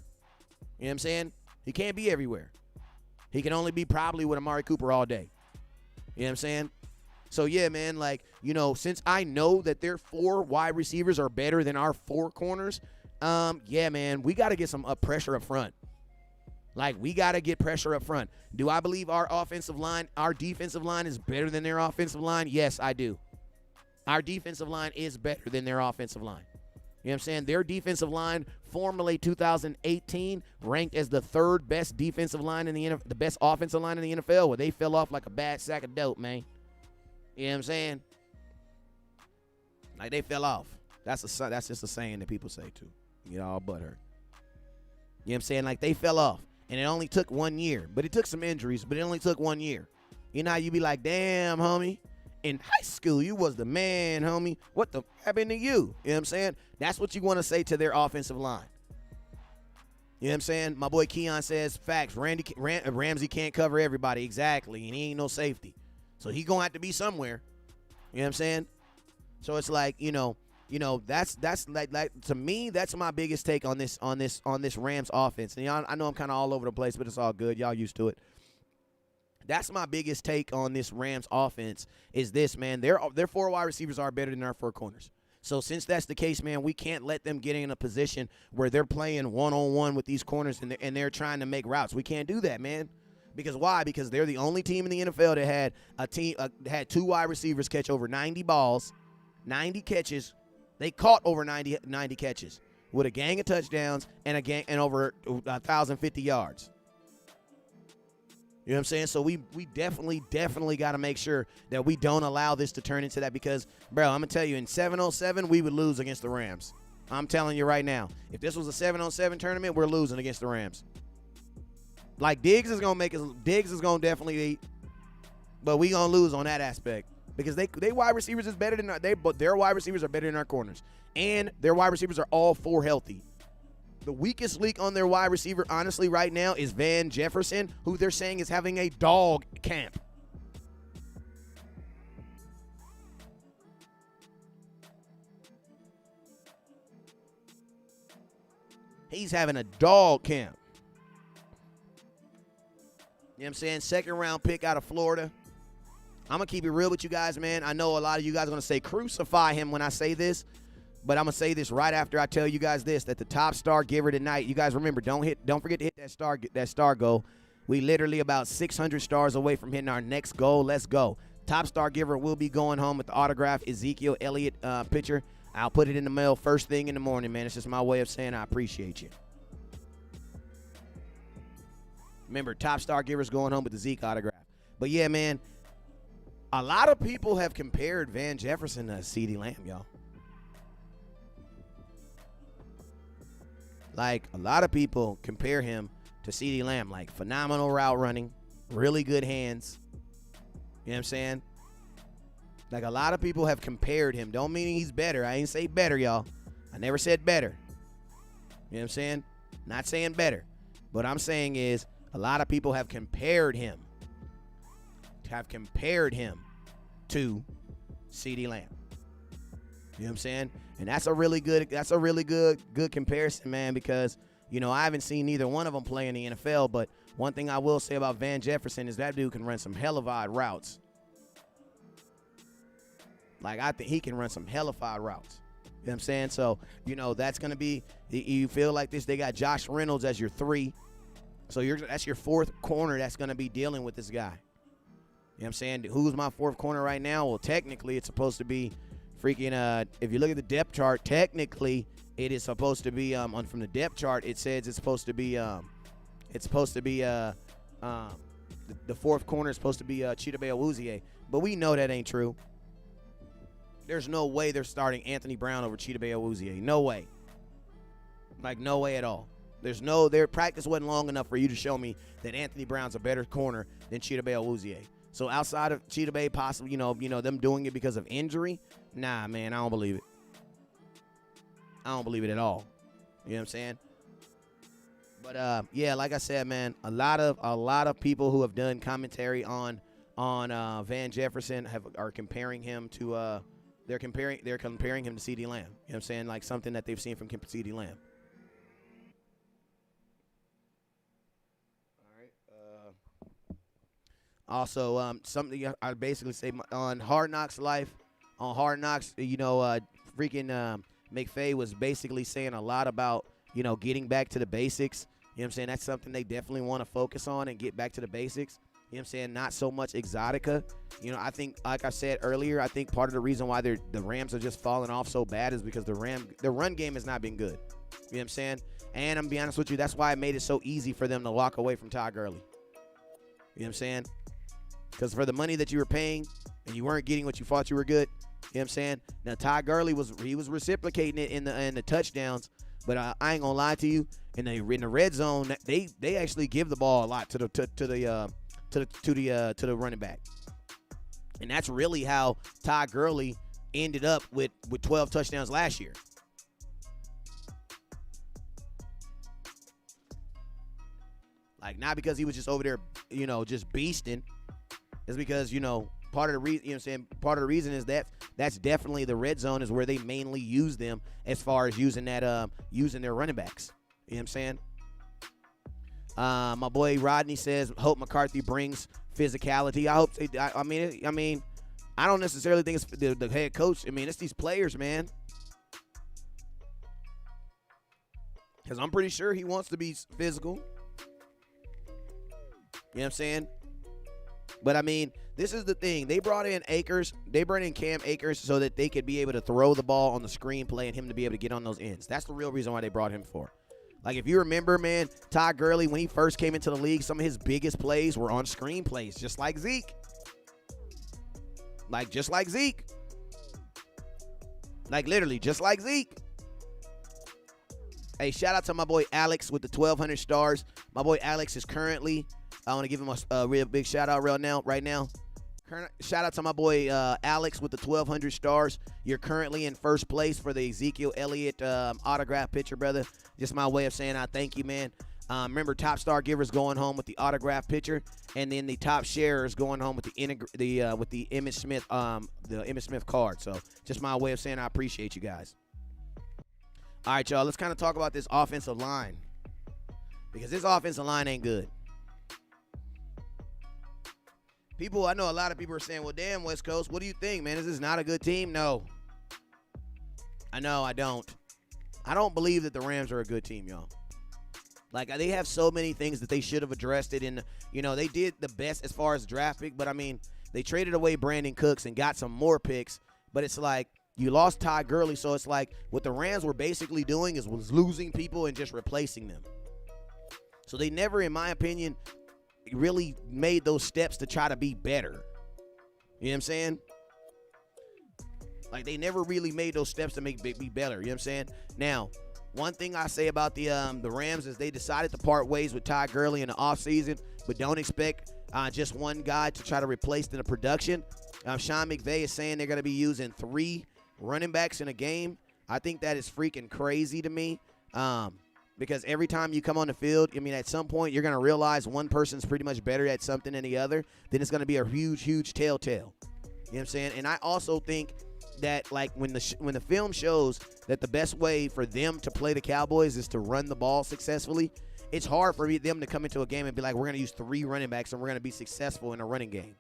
You know what I'm saying? He can't be everywhere. He can only be probably with Amari Cooper all day. You know what I'm saying? So, yeah, man, like, you know, since I know that their 4 wide receivers are better than our 4 corners, yeah, man, we got to get some pressure up front. Like, we got to get pressure up front. Do I believe our defensive line is better than their offensive line? Yes, I do. Our defensive line is better than their offensive line. You know what I'm saying? Their defensive line, formerly 2018, ranked as the 3rd best defensive line in the NFL, the best offensive line in the NFL, where they fell off like a bad sack of dope, man. You know what I'm saying? Like, they fell off. That's just a saying that people say, too. You get all butthurt. You know what I'm saying? Like, they fell off. And it only took 1 year. But it took some injuries, but it only took 1 year. You know how you be like, damn, homie. In high school, you was the man, homie. What the happened to you? You know what I'm saying? That's what you want to say to their offensive line. You know what I'm saying? My boy Keon says, facts. Ramsey can't cover everybody. Exactly. And he ain't no safety. So he going to have to be somewhere. You know what I'm saying? So it's like, you know, that's like to me, that's my biggest take on this Rams offense. And y'all, I know I'm kind of all over the place, but it's all good. Y'all used to it. That's my biggest take on this Rams offense is this, man. Their 4 wide receivers are better than our 4 corners. So since that's the case, man, we can't let them get in a position where they're playing one-on-one with these corners and they're trying to make routes. We can't do that, man. Because why? Because they're the only team in the NFL that had 2 wide receivers catch over 90 balls, 90 catches. They caught over 90 catches with a gang of touchdowns and over 1,050 yards. You know what I'm saying? So we definitely got to make sure that we don't allow this to turn into that because, bro, I'm going to tell you, in 7-on-7, we would lose against the Rams. I'm telling you right now. If this was a 7-on-7 tournament, we're losing against the Rams. Like, Diggs is going to definitely eat, but we going to lose on that aspect because they wide receivers is better than their wide receivers are better than our corners. And their wide receivers are all 4 healthy. The weakest link on their wide receiver, honestly, right now is Van Jefferson, who they're saying is having a dog camp. He's having a dog camp. You know what I'm saying? 2nd round pick out of Florida. I'm going to keep it real with you guys, man. I know a lot of you guys are going to say crucify him when I say this. But I'm going to say this right after I tell you guys this, that the top star giver tonight, you guys remember, don't forget to hit that star goal. We literally about 600 stars away from hitting our next goal. Let's go. Top star giver will be going home with the autograph Ezekiel Elliott picture. I'll put it in the mail first thing in the morning, man. It's just my way of saying I appreciate you. Remember, top star givers going home with the Zeke autograph. But yeah, man, a lot of people have compared Van Jefferson to CeeDee Lamb, y'all. Like, a lot of people compare him to CeeDee Lamb. Like, phenomenal route running, really good hands. You know what I'm saying? Like, a lot of people have compared him. Don't mean he's better. I ain't say better, y'all. I never said better. You know what I'm saying? Not saying better. What I'm saying is a lot of people have compared him to CeeDee Lamb. You know what I'm saying? And that's a really good comparison, man, because, you know, I haven't seen neither one of them play in the NFL, but one thing I will say about Van Jefferson is that dude can run some hell of odd routes. Like, I think he can run some hellified routes. You know what I'm saying? So, you know, that's going to be, you feel like this, they got Josh Reynolds as your 3. So that's your 4th corner that's going to be dealing with this guy. You know what I'm saying? Who's my 4th corner right now? Well, technically, it's supposed to be freaking, if you look at the depth chart, technically, it is supposed to be, from the depth chart, it says it's supposed to be, the 4th corner is supposed to be Chidobe Awuzie. But we know that ain't true. There's no way they're starting Anthony Brown over Chidobe Awuzie. No way. Like, no way at all. Their practice wasn't long enough for you to show me that Anthony Brown's a better corner than Chidobe Awuzie. So outside of Chidobe possibly, you know, them doing it because of injury, nah, man, I don't believe it. I don't believe it at all. You know what I'm saying? But yeah, like I said, man, a lot of people who have done commentary on Van Jefferson are comparing him to they're comparing him to CeeDee Lamb. You know what I'm saying? Like something that they've seen from CeeDee Lamb. Also, something I basically say on Hard Knocks Life, on Hard Knocks, you know, freaking McVay was basically saying a lot about, you know, getting back to the basics. You know what I'm saying? That's something they definitely want to focus on and get back to the basics. You know what I'm saying? Not so much exotica. You know, I think, like I said earlier, I think part of the reason why the Rams are just falling off so bad is because the run game has not been good. You know what I'm saying? And I'm going to be honest with you, that's why it made it so easy for them to walk away from Todd Gurley. You know what I'm saying? Because for the money that you were paying and you weren't getting what you thought you were good, you know what I'm saying? Now, Todd Gurley was reciprocating it in the touchdowns, but I ain't gonna lie to you. In the red zone, they actually give the ball a lot to the running back, and that's really how Todd Gurley ended up with 12 touchdowns last year. Like, not because he was just over there, you know, just beasting. It's because, you know, part of the reason, you know what I'm saying, part of the reason is that's definitely the red zone is where they mainly use them as far as using their running backs. You know what I'm saying? My boy Rodney says, hope McCarthy brings physicality. I mean, I don't necessarily think it's the head coach. I mean, it's these players, man. Because I'm pretty sure he wants to be physical. You know what I'm saying? But, I mean, this is the thing. They brought in Cam Akers so that they could be able to throw the ball on the screenplay and him to be able to get on those ends. That's the real reason why they brought him for. Like, if you remember, man, Todd Gurley, when he first came into the league, some of his biggest plays were on screenplays, just like Zeke. Like, just like Zeke. Like, literally, just like Zeke. Hey, shout out to my boy Alex with the 1,200 stars. My boy Alex is currently, I want to give him a real big shout out right now. Shout out to my boy Alex with the 1,200 stars. You're currently in first place for the Ezekiel Elliott autograph picture, brother. Just my way of saying I thank you, man. Remember, top star givers going home with the autograph picture, and then the top sharers going home with the Emmitt Smith card. So just my way of saying I appreciate you guys. All right, y'all. Let's kind of talk about this offensive line, because this offensive line ain't good. I know a lot of people are saying, well, damn, West Coast, what do you think, man? Is this not a good team? No. I know, I don't. I don't believe that the Rams are a good team, y'all. Like, they have so many things that they should have addressed it in. You know, they did the best as far as draft pick, but, I mean, they traded away Brandon Cooks and got some more picks, but it's like you lost Todd Gurley, so it's like what the Rams were basically doing was losing people and just replacing them. So they never, in my opinion, really made those steps to try to be better. You know what I'm saying? Like, they never really made those steps to be better. You know what I'm saying? Now, one thing I say about the Rams is they decided to part ways with Ty Gurley in the offseason, but don't expect just one guy to try to replace the production. Sean McVay is saying they're going to be using 3 running backs in a game. I think that is freaking crazy to me. Because every time you come on the field, I mean, at some point you're going to realize one person's pretty much better at something than the other. Then it's going to be a huge, huge telltale. You know what I'm saying? And I also think that, like, when the film shows that the best way for them to play the Cowboys is to run the ball successfully, it's hard for them to come into a game and be like, we're going to use 3 running backs and we're going to be successful in a running game.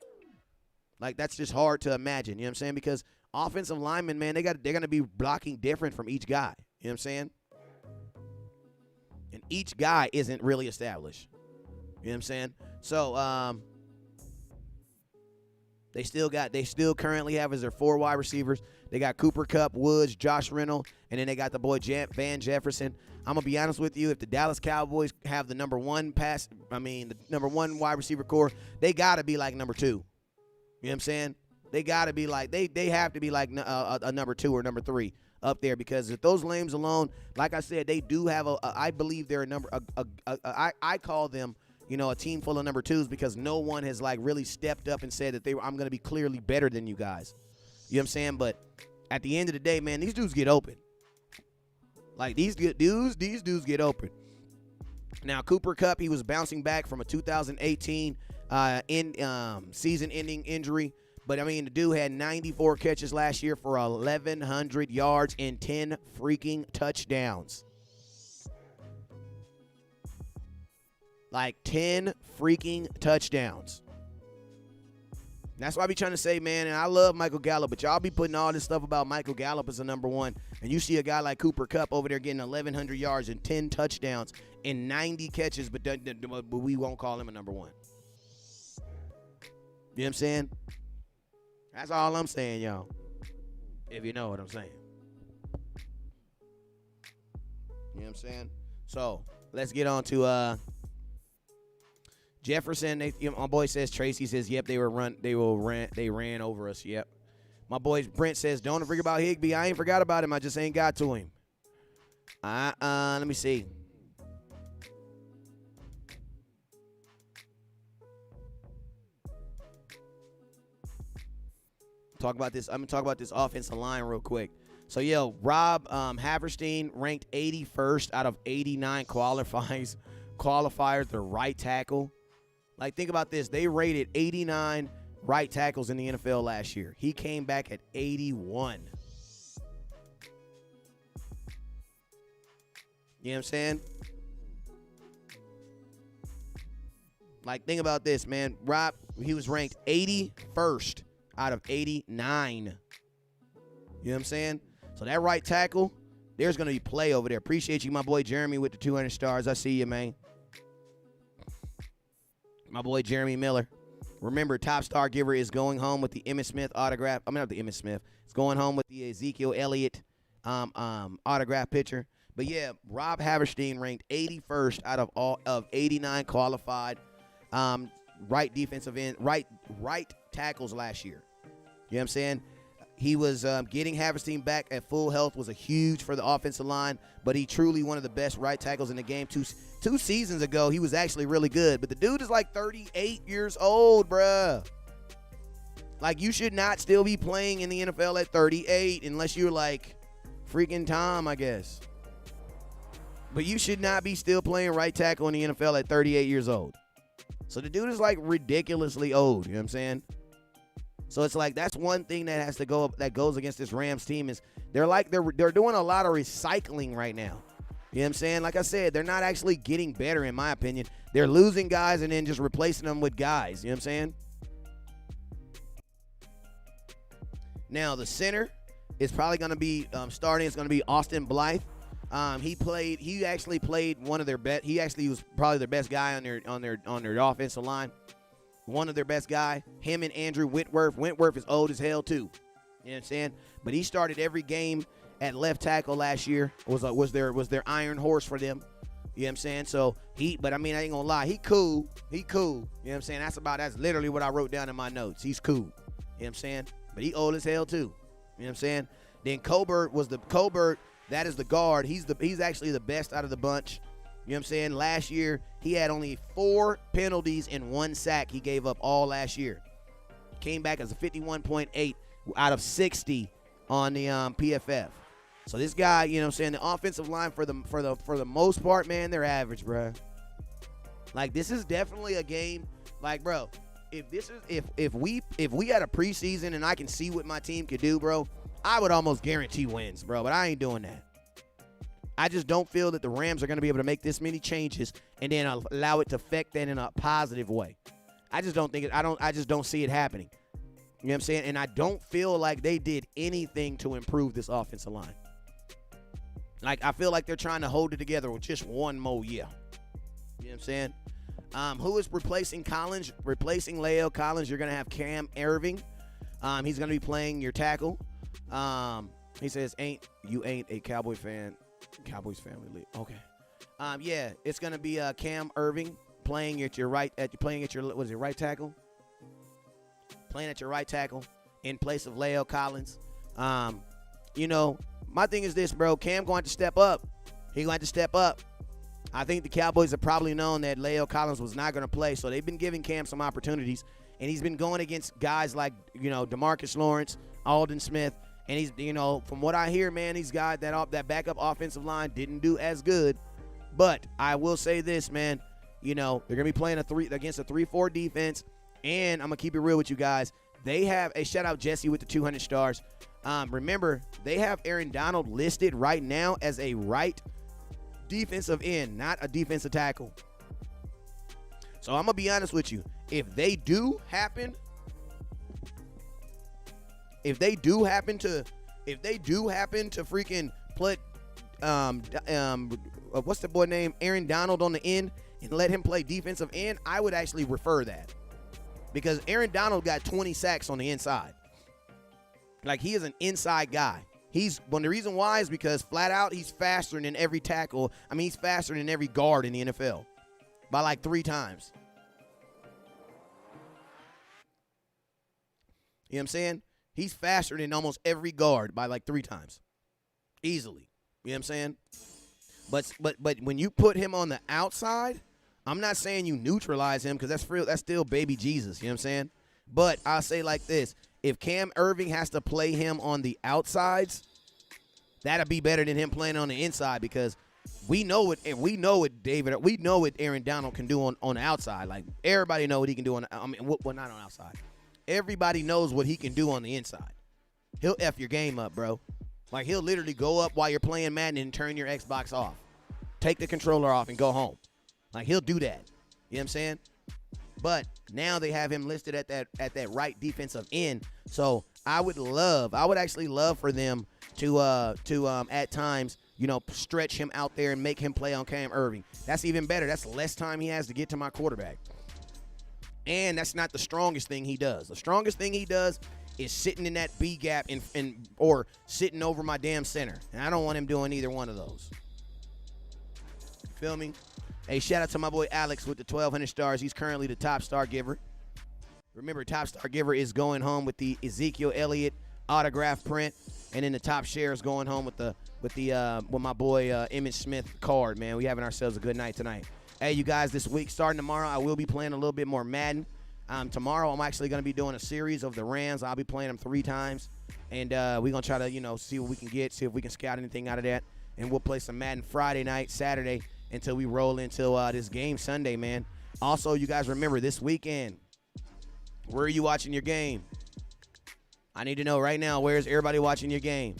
Like, that's just hard to imagine. You know what I'm saying? Because offensive linemen, man, they're going to be blocking different from each guy. You know what I'm saying? And each guy isn't really established. You know what I'm saying? So, they still currently have as their 4 wide receivers. They got Cooper Kupp, Woods, Josh Reynolds, and then they got the boy Van Jefferson. I'm going to be honest with you. If the Dallas Cowboys have the number 1 wide receiver core, they got to be like number 2. You know what I'm saying? They got to be like, they have to be like a number 2 or number 3 up there, because if those lames alone, like I said, they do have I believe they're I call them, you know, a team full of number 2s, because no one has like really stepped up and said that I'm going to be clearly better than you guys. You know what I'm saying? But at the end of the day, man, these dudes get open. Like, these dudes get open. Now, Cooper Kupp, he was bouncing back from a 2018 season-ending injury. But, I mean, the dude had 94 catches last year for 1,100 yards and 10 freaking touchdowns. Like, 10 freaking touchdowns. That's what I be trying to say, man. And I love Michael Gallup, but y'all be putting all this stuff about Michael Gallup as a number 1. And you see a guy like Cooper Kupp over there getting 1,100 yards and 10 touchdowns and 90 catches, but we won't call him a number 1. You know what I'm saying? That's all I'm saying, y'all. If you know what I'm saying. You know what I'm saying? So, let's get on to Jefferson. My boy says, Tracy says, yep, they ran over us. Yep. My boy Brent says, don't forget about Higbee. I ain't forgot about him. I just ain't got to him. Let me see. I'm gonna talk about this offensive line real quick. So, Rob Haverstein ranked 81st out of 89 qualifiers, the right tackle. Like, think about this. They rated 89 right tackles in the NFL last year. He came back at 81. You know what I'm saying? Like, think about this, man. Rob, he was ranked 81st out of 89. You know what I'm saying? So that right tackle, there's going to be play over there. Appreciate you, my boy Jeremy, with the 200 stars. I see you, man. My boy Jeremy Miller. Remember, top star giver is going home with the Emmitt Smith autograph. I mean, not the Emmitt Smith. It's going home with the Ezekiel Elliott autograph picture. But, yeah, Rob Haverstein ranked 81st out of 89 qualified right defensive end, right tackles last year. You know what I'm saying? He was getting Haverstein back at full health was a huge for the offensive line, but he truly one of the best right tackles in the game. Two seasons ago, he was actually really good, but the dude is like 38 years old, bruh. Like, you should not still be playing in the NFL at 38 unless you're like freaking Tom, I guess. But you should not be still playing right tackle in the NFL at 38 years old. So the dude is like ridiculously old, you know what I'm saying? So it's like that's one thing that has to go up, that goes against this Rams team is they're doing a lot of recycling right now. You know what I'm saying? Like I said, they're not actually getting better in my opinion. They're losing guys and then just replacing them with guys. You know what I'm saying? Now the center is probably going to be starting. It's going to be Austin Blythe. He actually played one of their best. He actually was probably their best guy on their offensive line. One of their best guy, him and Andrew Whitworth. Whitworth is old as hell too. You know what I'm saying? But he started every game at left tackle last year. Was their iron horse for them. You know what I'm saying? So but I mean, I ain't gonna lie, he cool. He cool. You know what I'm saying? That's literally what I wrote down in my notes. He's cool. You know what I'm saying? But he old as hell too. You know what I'm saying? Then Colbert, that is the guard. He's actually the best out of the bunch. You know what I'm saying? Last year, he had only 4 penalties and 1 sack he gave up all last year. Came back as a 51.8 out of 60 on the PFF. So this guy, you know what I'm saying, the offensive line for the most part, man, they're average, bro. Like, this is definitely a game. Like, bro, if we had a preseason and I can see what my team could do, bro, I would almost guarantee wins, bro. But I ain't doing that. I just don't feel that the Rams are going to be able to make this many changes and then allow it to affect that in a positive way. I just don't see it happening. You know what I'm saying? And I don't feel like they did anything to improve this offensive line. Like, I feel like they're trying to hold it together with just one more year. You know what I'm saying? Who is replacing Collins? Replacing Leo Collins, you're going to have Cam Irving. He's going to be playing your tackle. He says, you ain't a Cowboy fan. Cowboys family league. Okay. Yeah, it's going to be Cam Irving playing at your right tackle? Playing at your right tackle in place of Leo Collins. You know, my thing is this, bro. Cam going to step up. He going to step up. I think the Cowboys have probably known that Leo Collins was not going to play, so they've been giving Cam some opportunities, and he's been going against guys like, you know, DeMarcus Lawrence, Aldon Smith, and he's, you know, from what I hear, man, these guys, that backup offensive line didn't do as good. But I will say this, man, you know, they're going to be playing against a 3-4 defense, and I'm going to keep it real with you guys. They have a shout-out Jesse with the 200 stars. Remember, they have Aaron Donald listed right now as a right defensive end, not a defensive tackle. So I'm going to be honest with you. If they do happen to freaking put what's the boy name, Aaron Donald on the end and let him play defensive end, I would actually refer that, because Aaron Donald got 20 sacks on the inside. Like, he is an inside guy. The reason why is because flat out he's faster than every tackle. I mean, he's faster than every guard in the NFL by like 3 times. You know what I'm saying? He's faster than almost every guard by like 3 times. Easily. You know what I'm saying? But when you put him on the outside, I'm not saying you neutralize him, because that's still baby Jesus. You know what I'm saying? But I'll say like this. If Cam Irving has to play him on the outsides, that'll be better than him playing on the inside, because we know what Aaron Donald can do on the outside. Like, everybody know what he can do not on the outside. Everybody knows what he can do on the inside. He'll F your game up, bro. Like, he'll literally go up while you're playing Madden and turn your Xbox off. Take the controller off and go home. Like, he'll do that. You know what I'm saying? But now they have him listed at that right defensive end. So I would actually love for them to at times, you know, stretch him out there and make him play on Cam Irving. That's even better. That's less time he has to get to my quarterback. And that's not the strongest thing he does. The strongest thing he does is sitting in that B gap or sitting over my damn center. And I don't want him doing either one of those. Feel me? Hey, shout out to my boy Alex with the 1,200 stars. He's currently the top star giver. Remember, top star giver is going home with the Ezekiel Elliott autograph print, and then the top share is going home with my boy Emmitt Smith card. Man, we having ourselves a good night tonight. Hey, you guys, this week starting tomorrow, I will be playing a little bit more Madden. Tomorrow, I'm actually going to be doing a series of the Rams. I'll be playing them 3 times, and we're going to try to, you know, see what we can get, see if we can scout anything out of that, and we'll play some Madden Friday night, Saturday, until we roll into this game Sunday, man. Also, you guys remember, this weekend, where are you watching your game? I need to know right now, where's everybody watching your game?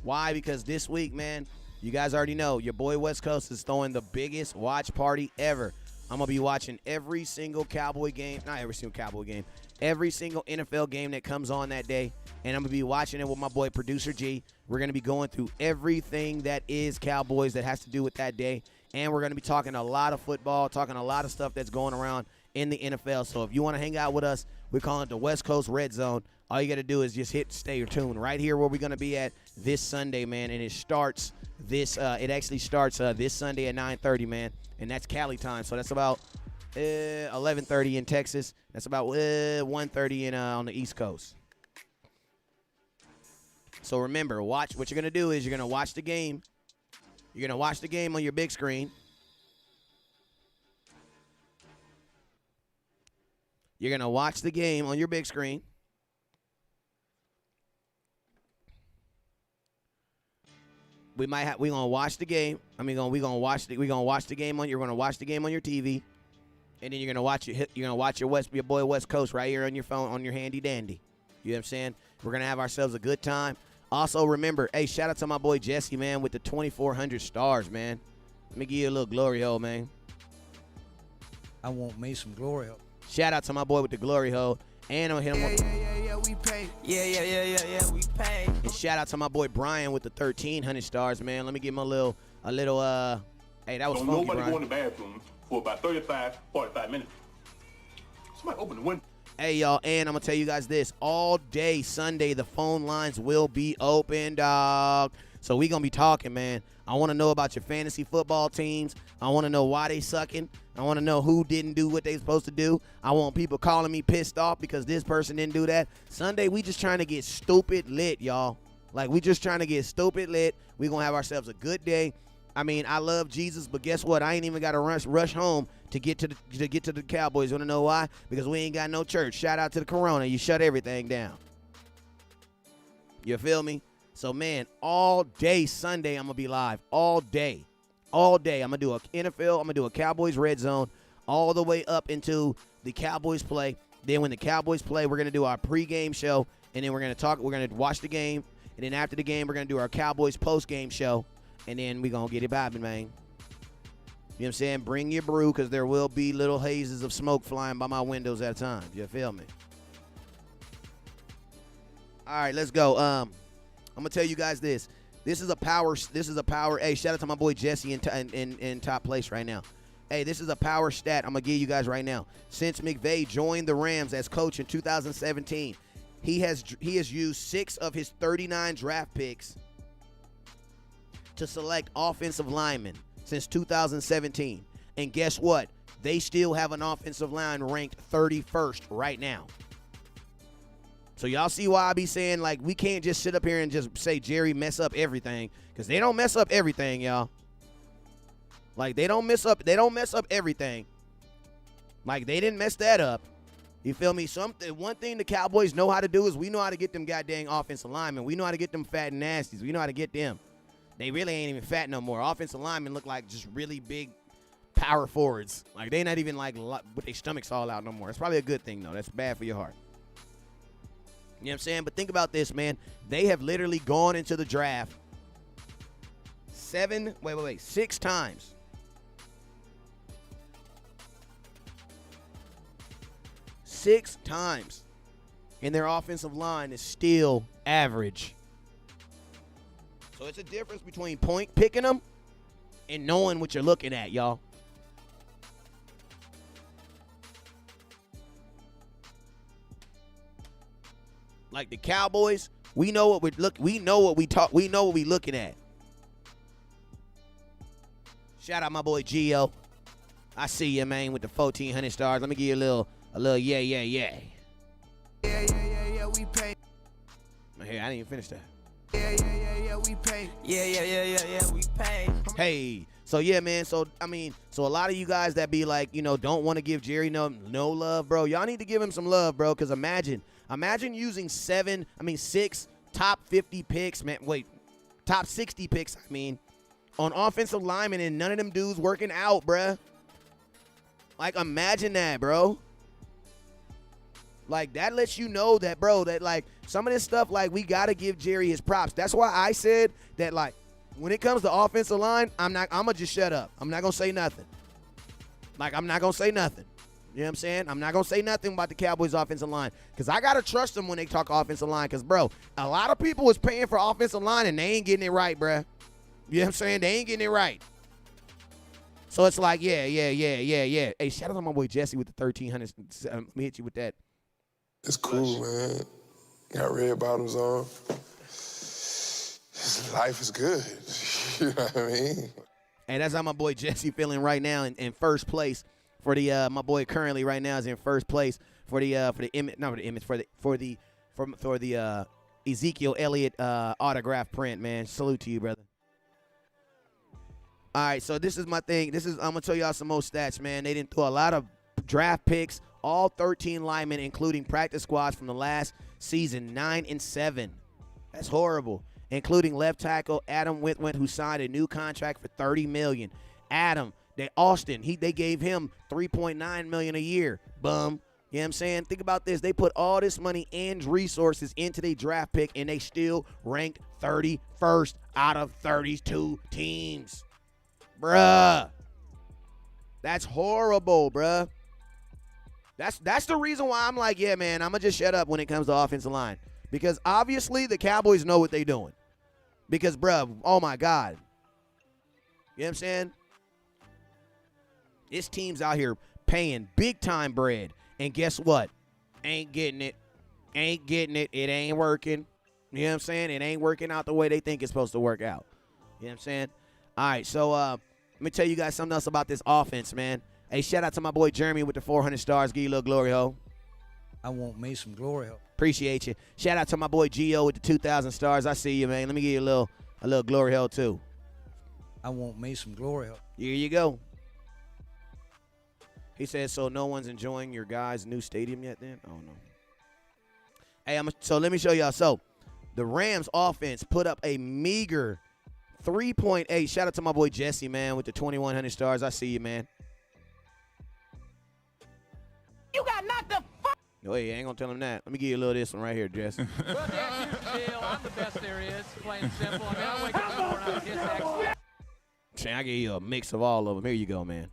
Why? Because this week, man, you guys already know, your boy West Coast is throwing the biggest watch party ever. I'm going to be watching every single Cowboy game, not every single Cowboy game, every single NFL game that comes on that day, and I'm going to be watching it with my boy Producer G. We're going to be going through everything that is Cowboys that has to do with that day, and we're going to be talking a lot of football, talking a lot of stuff that's going around in the NFL. So if you want to hang out with us, We're calling it the West Coast Red Zone. All you got to do is just stay tuned right here where we're going to be at this Sunday, man. And it starts it actually starts this Sunday at 9:30, man. And that's Cali time. So that's about 11:30 in Texas. That's about 1:30 on the East Coast. So remember, what you're going to do is you're going to watch the game. You're going to watch the game on your big screen. You're going to watch the game on your big screen. We're going to watch the game. I mean, we're going to watch the game on you're going to watch the game on your TV. And then you're going to watch your boy West Coast right here on your phone on your handy dandy. You know what I'm saying? We're going to have ourselves a good time. Also, remember, hey, shout out to my boy Jesse, man, with the 2,400 stars, man. Let me give you a little glory hole, man.
I want me some glory hole.
Shout out to my boy with the glory hole. And I'm going to hit him
we pay. Yeah, we pay.
And shout out to my boy Brian with the 1,300 stars, man. Let me give him a little, hey, that was funky,
nobody
Brian.
go in the bathroom for about 35, 45 minutes. Somebody open the window.
Hey, y'all, and I'm going to tell you guys this. All day Sunday, the phone lines will be open, dog. So we going to be talking, man. I want to know about your fantasy football teams. I want to know why they sucking. I want to know who didn't do what they supposed to do. I want people calling me pissed off because this person didn't do that. Sunday, we just trying to get stupid lit, y'all. Like, we just trying to get stupid lit. We going to have ourselves a good day. I mean, I love Jesus, but guess what? I ain't even got to rush home to get to the Cowboys. You want to know why? Because we ain't got no church. Shout out to the Corona. You shut everything down. You feel me? So, man, all day Sunday I'm going to be live. All day. All day. I'm going to do a NFL. I'm going to do a Cowboys Red Zone all the way up into the Cowboys play. Then when the Cowboys play, we're going to do our pregame show. And then we're going to talk. We're going to watch the game. And then after the game, we're going to do our Cowboys postgame show. And then we're going to get it bobbing, man. You know what I'm saying? Bring your brew because there will be little hazes of smoke flying by my windows at a time. You feel me? All right, let's go. I'm going to tell you guys this. This is a power. Hey, shout out to my boy Jesse in top place right now. Hey, this is a power stat I'm going to give you guys right now. Since McVay joined the Rams as coach in 2017, he has used 6 of his 39 draft picks to select offensive linemen since 2017. And guess what? They still have an offensive line ranked 31st right now. So y'all see why I be saying, like, we can't just sit up here and just say Jerry mess up everything, because they don't mess up everything, y'all. Like, they don't mess up everything. Like, they didn't mess that up. You feel me? One thing the Cowboys know how to do is we know how to get them goddamn offensive linemen. We know how to get them fat and nasties. We know how to get them. They really ain't even fat no more. Offensive linemen look like just really big power forwards. Like, they not even, like, with their stomachs all out no more. It's probably a good thing, though. That's bad for your heart. You know what I'm saying? But think about this, man. They have literally gone into the draft 6 times. 6 times. And their offensive line is still average. So it's a difference between picking them and knowing what you're looking at, y'all. Like the Cowboys, we know what we looking at. Shout out my boy Gio. I see you, man, with the 1,400 stars. Let me give you a little yeah.
Yeah, we pay.
Hey, I didn't even finish that.
Yeah, we pay. Yeah, we pay.
Hey, so yeah, man. So a lot of you guys that be like, don't want to give Jerry no love, bro. Y'all need to give him some love, bro. Because imagine using 6 top 50 picks, man. Wait, top 60 picks. On offensive linemen and none of them dudes working out, bruh. Like, imagine that, bro. Like, that lets you know that, bro, that, like, some of this stuff, like, we got to give Jerry his props. That's why I said that, like, when it comes to offensive line, I'm going to just shut up. I'm not going to say nothing. Like, I'm not going to say nothing. You know what I'm saying? I'm not going to say nothing about the Cowboys offensive line because I got to trust them when they talk offensive line because, bro, a lot of people was paying for offensive line and they ain't getting it right, bro. You know what I'm saying? They ain't getting it right. So it's like, yeah. Hey, shout out to my boy Jesse with the 1,300. Let me hit you with that.
It's cool, man. Got red bottoms on. Life is good. You know what I mean?
And that's how my boy Jesse feeling right now in first place for the my boy currently right now is in first place for the Ezekiel Elliott autograph print, man. Salute to you, brother. All right, so this is my thing. I'm gonna tell y'all some more stats, man. They didn't throw a lot of draft picks. All 13 linemen, including practice squads from the last season, 9-7. That's horrible. Including left tackle Adam Whitwent, who signed a new contract for $30 million. Adam, they gave him $3.9 million a year. Bum. You know what I'm saying? Think about this. They put all this money and resources into their draft pick, and they still ranked 31st out of 32 teams. Bruh. That's horrible, bruh. That's the reason why I'm like, yeah, man, I'm going to just shut up when it comes to offensive line. Because obviously the Cowboys know what they're doing. Because, bruh, oh, my God. You know what I'm saying? This team's out here paying big-time bread. And guess what? Ain't getting it. Ain't getting it. It ain't working. You know what I'm saying? It ain't working out the way they think it's supposed to work out. You know what I'm saying? All right, so let me tell you guys something else about this offense, man. Hey, shout out to my boy Jeremy with the 400 stars. Give you a little glory hole.
I want me some glory hole.
Appreciate you. Shout out to my boy Gio with the 2,000 stars. I see you, man. Let me give you a little glory hole, too.
I want me some glory hole.
Here you go. He says, so no one's enjoying your guys' new stadium yet then? Oh, no. Hey, so let me show y'all. So the Rams offense put up a meager 3.8. Shout out to my boy Jesse, man, with the 2,100 stars. I see you, man.
You got knocked the fuck.
No, hey, I ain't going to tell him that. Let me give you a little of this one right here, Jesse.
Well, Dad, here's the deal. I'm the best there is, plain and simple. I mean, I wake up in the morning, I kiss excellent.
I give you a mix of all of them. Here you go, man.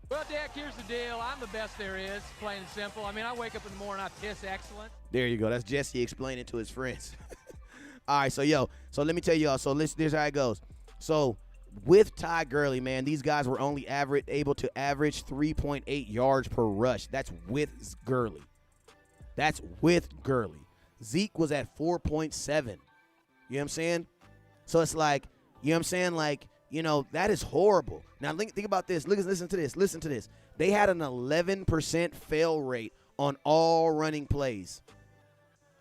Well, Dak, here's the deal. I'm the best there is, plain and simple. I mean, I wake up in the morning, I piss excellent.
There you go. That's Jesse explaining to his friends. All right, so let me tell y'all. So here's how it goes. So with Ty Gurley, man, these guys were only able to average 3.8 yards per rush. That's with Gurley. Zeke was at 4.7. You know what I'm saying? So it's like, you know what I'm saying? Like, you know, that is horrible. Now, think about this. Listen to this. Listen to this. They had an 11% fail rate on all running plays.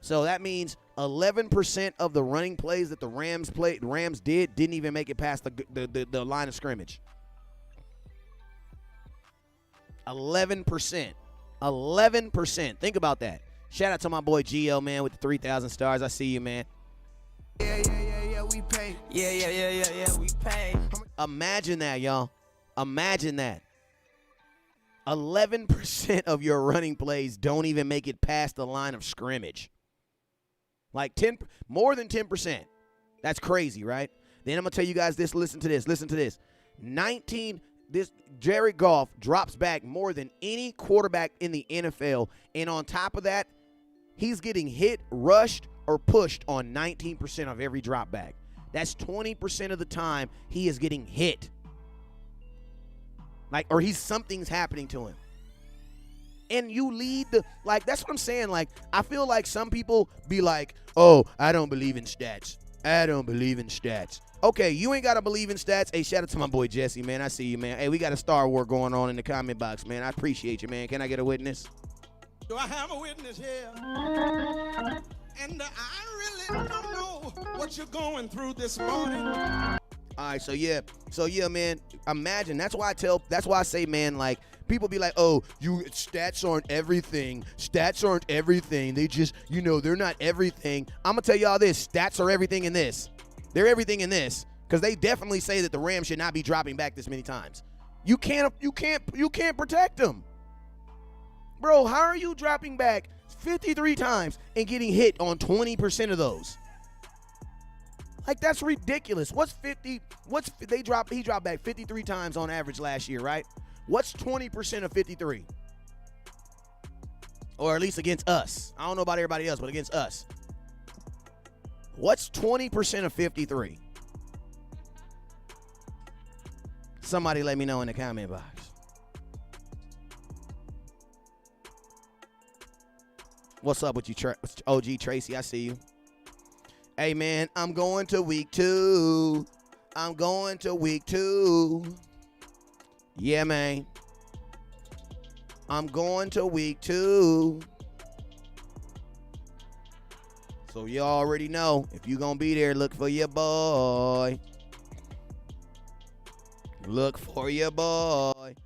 So that means 11% of the running plays that the Rams didn't even make it past the line of scrimmage. 11%. 11%. Think about that. Shout out to my boy Gio, man, with the 3,000 stars. I see you, man.
Yeah, we pay. Yeah, we pay.
Imagine that, y'all. Imagine that. 11% of your running plays don't even make it past the line of scrimmage. Like more than 10%. That's crazy, right? Then I'm going to tell you guys this. Listen to this. Jared Goff drops back more than any quarterback in the NFL. And on top of that, he's getting hit, rushed, or pushed on 19% of every drop back. That's 20% of the time he is getting hit. Or something's happening to him. And you lead that's what I'm saying. Like, I feel like some people be like, oh, I don't believe in stats. Okay, you ain't got to believe in stats. Hey, shout out to my boy Jesse, man. I see you, man. Hey, we got a Star War going on in the comment box, man. I appreciate you, man. Can I get a witness?
Do I have a witness here? And I really don't know what you're going through this morning.
All right, so yeah, man. Imagine that's why I say, man, like, people be like, oh, stats aren't everything. They just, they're not everything. I'm gonna tell y'all this: stats are everything in this. They're everything in this, because they definitely say that the Rams should not be dropping back this many times. You can't protect them, bro. How are you dropping back 53 times and getting hit on 20% of those? Like, that's ridiculous. He dropped back 53 times on average last year, right? What's 20% of 53? Or at least against us. I don't know about everybody else, but against us. What's 20% of 53? Somebody let me know in the comment box. What's up with you, OG Tracy? I see you. Hey, man, I'm going to week 2. I'm going to week 2. Yeah, man. I'm going to week 2. So you already know, if you going to be there, look for your boy. Look for your boy.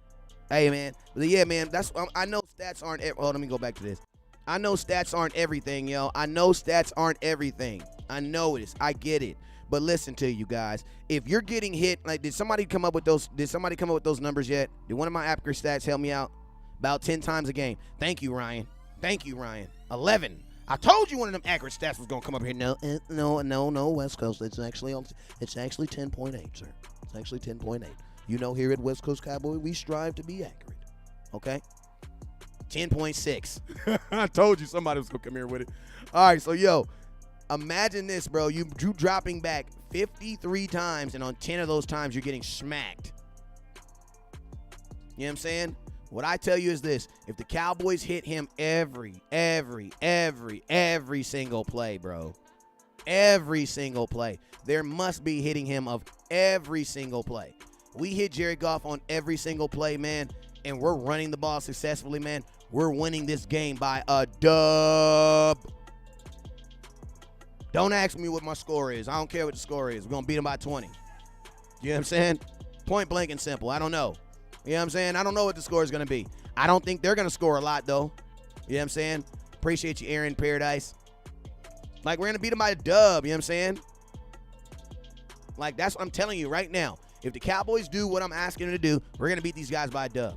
Hey, man. Yeah, man, I know stats aren't, let me go back to this. I know stats aren't everything, yo. I know stats aren't everything. I know it is. I get it. But listen to you guys. If you're getting hit, like, did somebody come up with those numbers yet? Did one of my accurate stats help me out? About 10 times a game. Thank you, Ryan. 11. I told you one of them accurate stats was gonna come up here. No, West Coast. It's actually 10.8, sir. It's actually 10.8. You know, here at West Coast Cowboy, we strive to be accurate. Okay? 10.6. I told you somebody was gonna come here with it. All right, so yo, imagine this, bro. You dropping back 53 times, and on 10 of those times, you're getting smacked. You know what I'm saying? What I tell you is this. If the Cowboys hit him every single play, bro. Every single play. There must be hitting him of every single play. We hit Jared Goff on every single play, man, and we're running the ball successfully, man. We're winning this game by a dub. Don't ask me what my score is. I don't care what the score is. We're going to beat them by 20. You know what I'm saying? Point blank and simple. I don't know. You know what I'm saying? I don't know what the score is going to be. I don't think they're going to score a lot, though. You know what I'm saying? Appreciate you, Aaron Paradise. Like, we're going to beat them by a dub. You know what I'm saying? Like, that's what I'm telling you right now. If the Cowboys do what I'm asking them to do, we're going to beat these guys by a dub.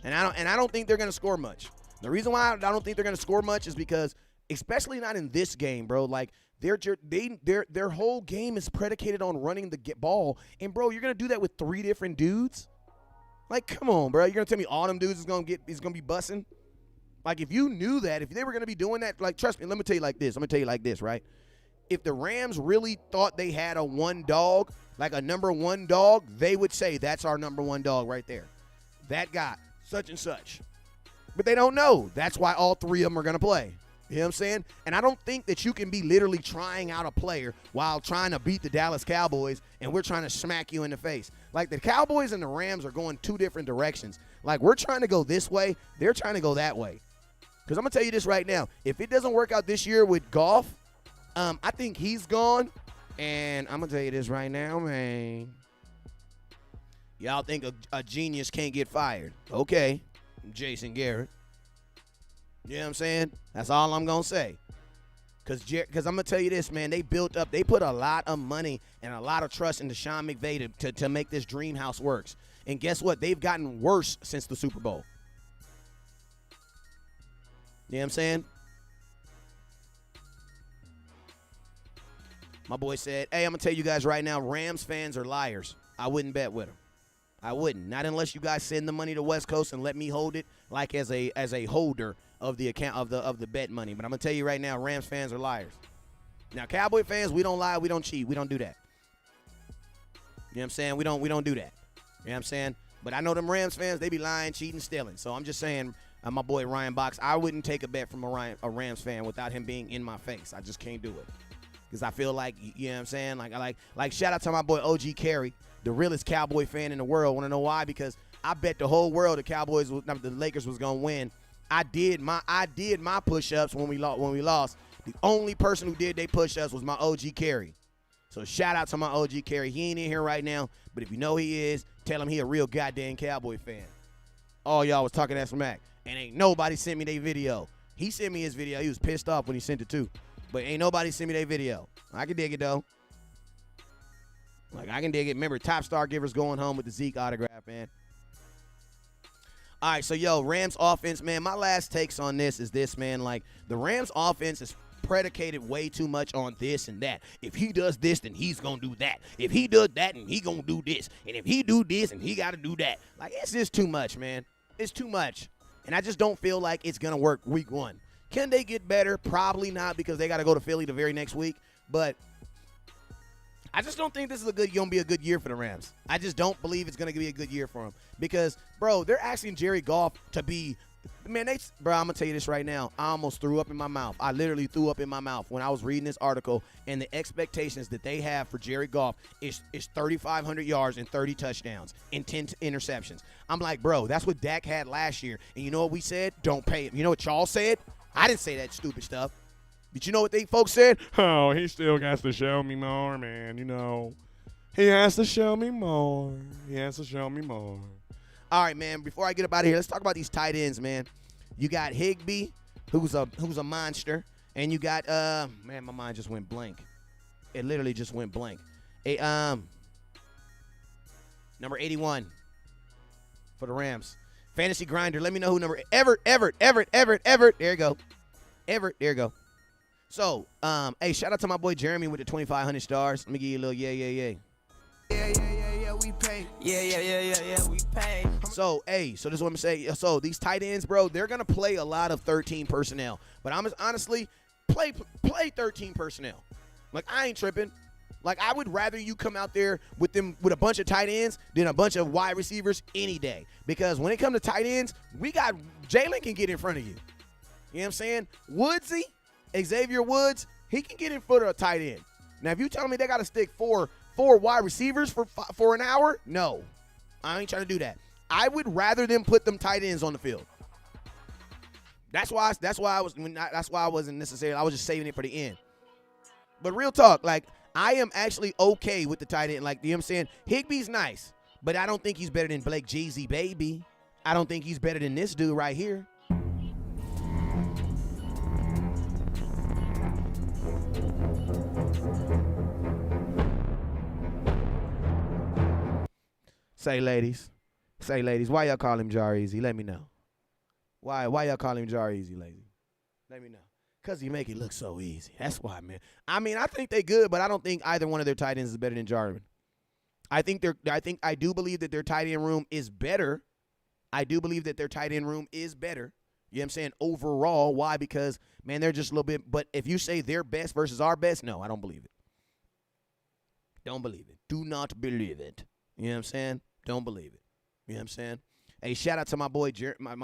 And I don't think they're going to score much. The reason why I don't think they're going to score much is because, especially not in this game, bro, like, their whole game is predicated on running the ball. And, bro, you're going to do that with 3 different dudes? Like, come on, bro. You're going to tell me all them dudes is going to be bussing? Like, if you knew that, if they were going to be doing that, like, trust me, let me tell you like this, right? If the Rams really thought they had a one dog, like a number 1 dog, they would say that's our number 1 dog right there. That guy, such and such. But they don't know. That's why all 3 of them are going to play. You know what I'm saying? And I don't think that you can be literally trying out a player while trying to beat the Dallas Cowboys and we're trying to smack you in the face. Like, the Cowboys and the Rams are going 2 different directions. Like, we're trying to go this way. They're trying to go that way. Because I'm going to tell you this right now. If it doesn't work out this year with Goff, I think he's gone. And I'm going to tell you this right now, man. Y'all think a genius can't get fired. Okay. Jason Garrett. You know what I'm saying? That's all I'm going to say. Because I'm going to tell you this, man. They put a lot of money and a lot of trust into Sean McVay to make this dream house works. And guess what? They've gotten worse since the Super Bowl. You know what I'm saying? My boy said, hey, I'm going to tell you guys right now, Rams fans are liars. I wouldn't bet with them. I wouldn't. Not unless you guys send the money to West Coast and let me hold it like as a holder of the account of the bet money. But I'm going to tell you right now, Rams fans are liars. Now, Cowboy fans, we don't lie, we don't cheat, we don't do that. You know what I'm saying? We don't do that. You know what I'm saying? But I know them Rams fans, they be lying, cheating, stealing. So I'm just saying, my boy Ryan Box, I wouldn't take a bet from a Rams fan without him being in my face. I just can't do it. Because I feel like, you know what I'm saying? Like shout out to my boy OG Carey, the realest Cowboy fan in the world. Want to know why? Because I bet the whole world the Lakers was gonna win. I did my push-ups when we lost. The only person who did they push-ups was my OG Carey. So shout out to my OG Carey. He ain't in here right now, but if you know he is, tell him he a real goddamn Cowboy fan. All y'all was talking that smack, and ain't nobody sent me their video. He sent me his video. He was pissed off when he sent it too. But ain't nobody sent me their video. I can dig it, though. Like, I can dig it. Remember, top star givers going home with the Zeke autograph, man. All right, so, yo, Rams offense, man, my last takes on this is this, man. Like, the Rams offense is predicated way too much on this and that. If he does this, then he's going to do that. If he does that, then he going to do this. And if he do this, then he got to do that. Like, it's just too much, man. It's too much. And I just don't feel like it's going to work week 1. Can they get better? Probably not, because they got to go to Philly the very next week. But I just don't think this is going to be a good year for the Rams. I just don't believe it's going to be a good year for them. Because, bro, they're asking Jerry Goff to be Man, bro, I'm going to tell you this right now. I almost threw up in my mouth. I literally threw up in my mouth when I was reading this article, and the expectations that they have for Jared Goff is 3,500 yards and 30 touchdowns and 10 interceptions. I'm like, bro, that's what Dak had last year. And you know what we said? Don't pay him. You know what y'all said? I didn't say that stupid stuff. But you know what they folks said?
Oh, he still has to show me more, man. You know, he has to show me more. He has to show me more.
All right, man, before I get up out of here, let's talk about these tight ends, man. You got Higbee, who's a monster, and you got man, my mind just went blank. It literally just went blank. Number 81 for the Rams. Fantasy Grinder, let me know who number Everett. There you go. Everett, there you go. So, hey, shout out to my boy Jeremy with the 2,500 stars. Let me give you a little yeah, we pay. Yeah, we pay. So, hey, so this is what I'm saying. So, these tight ends, bro, they're going to play a lot of 13 personnel. But I'm honestly, play 13 personnel. Like, I ain't tripping. Like, I would rather you come out there with a bunch of tight ends than a bunch of wide receivers any day. Because when it comes to tight ends, Jalen can get in front of you. You know what I'm saying? Woodsy, Xavier Woods, he can get in front of a tight end. Now, if you tell me they got to stick four wide receivers for an hour, no. I ain't trying to do that. I would rather them put them tight ends on the field. That's why I wasn't necessarily, I was just saving it for the end. But real talk, like, I am actually okay with the tight end. Like, you know what I'm saying? Higbee's nice, but I don't think he's better than Blake Jeezy, baby. I don't think he's better than this dude right here. Say, ladies, why y'all call him Jar Easy? Let me know. Why y'all call him Jar Easy, lady? Let me know. Because he make it look so easy. That's why, man. I mean, I think they good, but I don't think either one of their tight ends is better than Jarvin. I do believe that their tight end room is better. You know what I'm saying? Overall, why? Because, man, they're just a little bit. But if you say their best versus our best, no, I don't believe it. Don't believe it. Do not believe it. You know what I'm saying? Don't believe it. You know what I'm saying? Hey, shout out to my boy Jeremy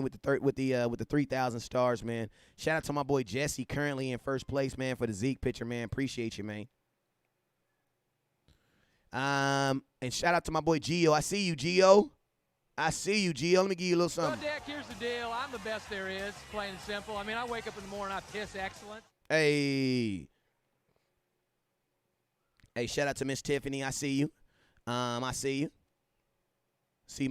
with the 3,000 stars, man. Shout out to my boy Jesse, currently in first place, man, for the Zeke picture, man. Appreciate you, man. And shout out to my boy Gio. I see you, Gio. Let me give you a little something.
Well, Dak, here's the deal. I'm the best there is, plain and simple. I mean, I wake up in the morning, I piss excellent.
Hey, shout out to Miss Tiffany. I see you. I see you. See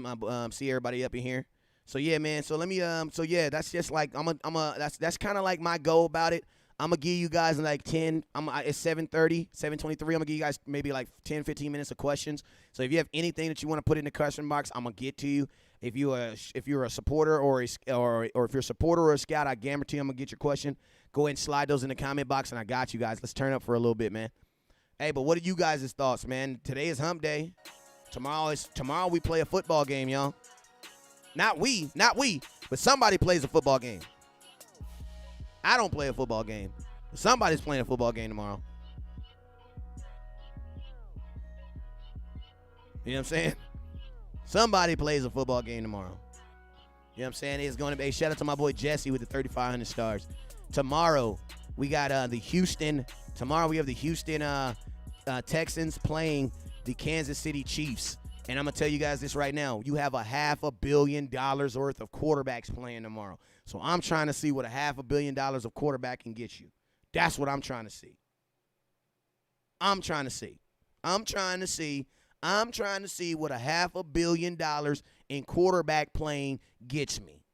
everybody up in here. So yeah, man. So let me that's just like that's kind of like my goal about it. I'm gonna give you guys like 10. It's 7:30, 7:23. I'm gonna give you guys maybe like 10, 15 minutes of questions. So if you have anything that you want to put in the question box, I'm gonna get to you. If you're a supporter or if you're a supporter or a scout, I guarantee I'm gonna get your question. Go ahead and slide those in the comment box, and I got you guys. Let's turn up for a little bit, man. Hey, but what are you guys' thoughts, man? Today is hump day. Tomorrow we play a football game, y'all. Not we, but somebody plays a football game. I don't play a football game. But somebody's playing a football game tomorrow. You know what I'm saying? Somebody plays a football game tomorrow. You know what I'm saying? It's going to be a shout out to my boy Jesse with the 3,500 stars. Tomorrow we got the Houston Texans playing the Kansas City Chiefs. And I'm going to tell you guys this right now. You have $500 million worth of quarterbacks playing tomorrow. So I'm trying to see what $500 million of quarterback can get you. That's what I'm trying to see. I'm trying to see what $500 million in quarterback playing gets me.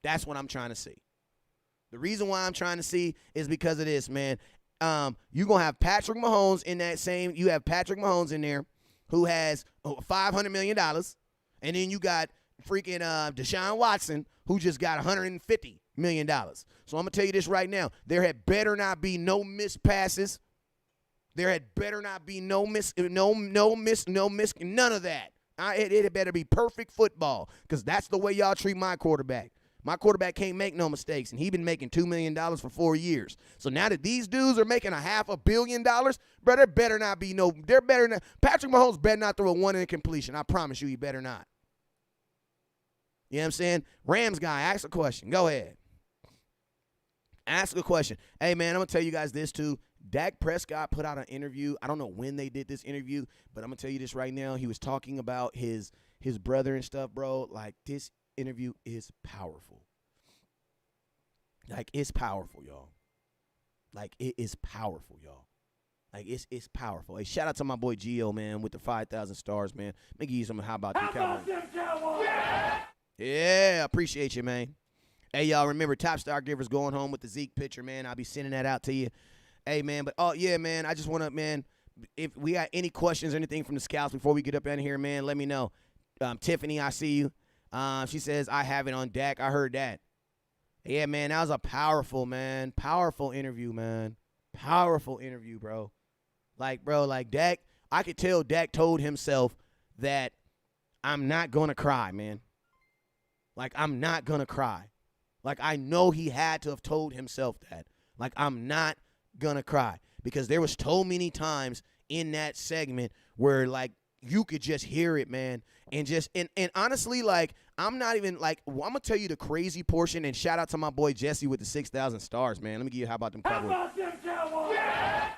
That's what I'm trying to see. The reason why I'm trying to see is because of this, man. You're going to have Patrick Mahomes in that same – you have Patrick Mahomes in there who has $500 million. And then you got freaking Deshaun Watson who just got $150 million. So I'm going to tell you this right now. There had better not be no missed passes. There had better not be no miss, none of that. It had better be perfect football because that's the way y'all treat my quarterback. My quarterback can't make no mistakes, and he been making $2 million for 4 years. So now that these dudes are making $500 million, bro, Patrick Mahomes better not throw a one incompletion. I promise you, he better not. You know what I'm saying? Rams guy, ask a question. Go ahead. Ask a question. Hey, man, I'm going to tell you guys this, too. Dak Prescott put out an interview. I don't know when they did this interview, but I'm going to tell you this right now. He was talking about his brother and stuff, bro. Like, this interview is powerful. Like, it's powerful, y'all. Like, it is powerful, y'all. Like, it's powerful. Hey, shout out to my boy Gio, man, with the 5,000 stars, man. Let me give you some how about them Cowboys. Yeah, appreciate you, man. Hey, y'all, remember, Top Star Givers going home with the Zeke picture, man. I'll be sending that out to you. Hey, man, but, oh, yeah, man, I just want to, man, if we got any questions or anything from the scouts before we get up in here, man, let me know. Tiffany, I see you. She says, I have it on Dak. I heard that. Yeah, man, that was a powerful interview, man. Powerful interview, bro. Like, bro, like Dak, I could tell Dak told himself that I'm not going to cry, man. Like, I'm not going to cry. Like, I know he had to have told himself that. Like, I'm not going to cry. Because there was so many times in that segment where, like, you could just hear it, man. And just, and honestly, like, I'm not even, like, well, I'm going to tell you the crazy portion, and shout out to my boy Jesse with the 6,000 stars, man. Let me give you how about them Cowboys. How about them Cowboys? Yeah!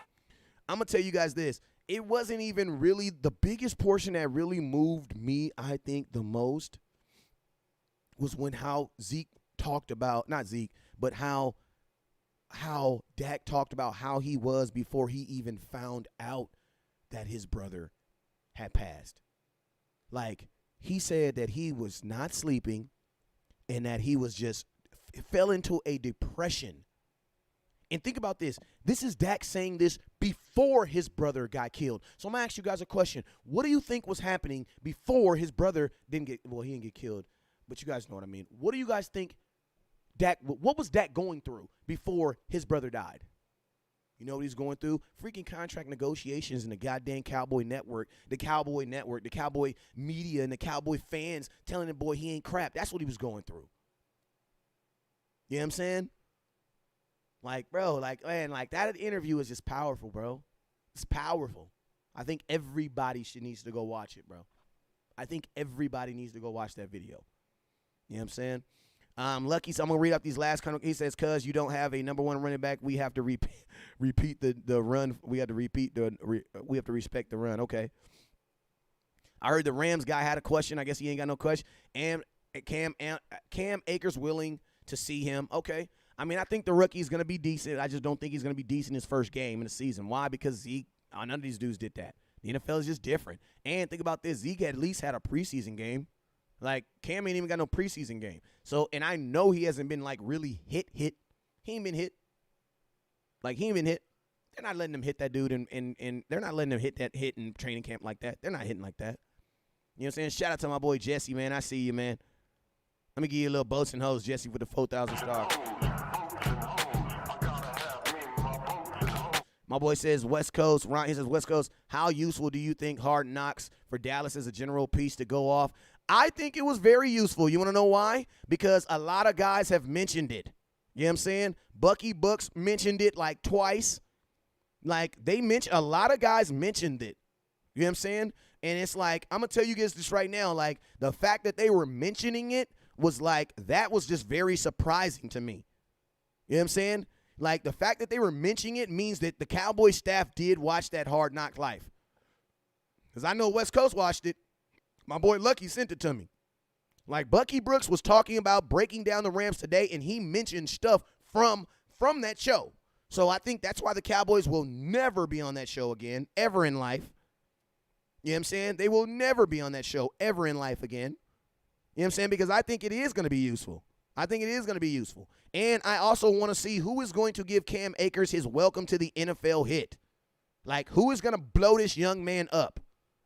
I'm going to tell you guys this. It wasn't even really the biggest portion that really moved me, I think, the most was when how Zeke talked about, not Zeke, but how Dak talked about how he was before he even found out that his brother had passed. Like, he said that he was not sleeping and that he was just fell into a depression. And think about this. This is Dak saying this before his brother got killed. So I'm going to ask you guys a question. What do you think was happening before his brother didn't get, well, he didn't get killed, but you guys know what I mean. What do you guys think what was Dak going through before his brother died? You know what he's going through? Freaking contract negotiations in the goddamn Cowboy Network, the Cowboy media, and the Cowboy fans telling the boy he ain't crap. That's what he was going through. You know what I'm saying? Like, bro, like, man, like, that interview is just powerful, bro. It's powerful. I think everybody needs to go watch it, bro. I think everybody needs to go watch that video. You know what I'm saying? Lucky, so I'm going to read up these last comments. He says, cuz you don't have a number one running back, we have to repeat the run. We have to we have to respect the run. Okay. I heard the Rams guy had a question. I guess he ain't got no question. And Cam Akers willing to see him. Okay. I mean, I think the rookie's going to be decent. I just don't think he's going to be decent his first game in the season. Why? Because none of these dudes did that. The NFL is just different. And think about this. Zeke at least had a preseason game. Like, Cam ain't even got no preseason game. So, and I know he hasn't been, like, really hit. He ain't been hit. Like, he ain't been hit. They're not letting him hit that dude, and they're not letting him hit in training camp like that. They're not hitting like that. You know what I'm saying? Shout out to my boy Jesse, man. I see you, man. Let me give you a little boats and hoes, Jesse, with the 4,000 stars. My boy says West Coast. Ron, he says West Coast, how useful do you think Hard Knocks for Dallas as a general piece to go off? I think it was very useful. You want to know why? Because a lot of guys have mentioned it. You know what I'm saying? Bucky Books mentioned it like twice. Like, a lot of guys mentioned it. You know what I'm saying? And it's like, I'm going to tell you guys this right now. Like, the fact that they were mentioning it was like, that was just very surprising to me. You know what I'm saying? Like, the fact that they were mentioning it means that the Cowboy staff did watch that Hard Knock Life. Because I know West Coast watched it. My boy Lucky sent it to me. Like, Bucky Brooks was talking about breaking down the Rams today, and he mentioned stuff from that show. So I think that's why the Cowboys will never be on that show again, ever in life. You know what I'm saying? They will never be on that show ever in life again. You know what I'm saying? Because I think it is going to be useful. I think it is going to be useful. And I also want to see who is going to give Cam Akers his welcome to the NFL hit. Like, who is going to blow this young man up?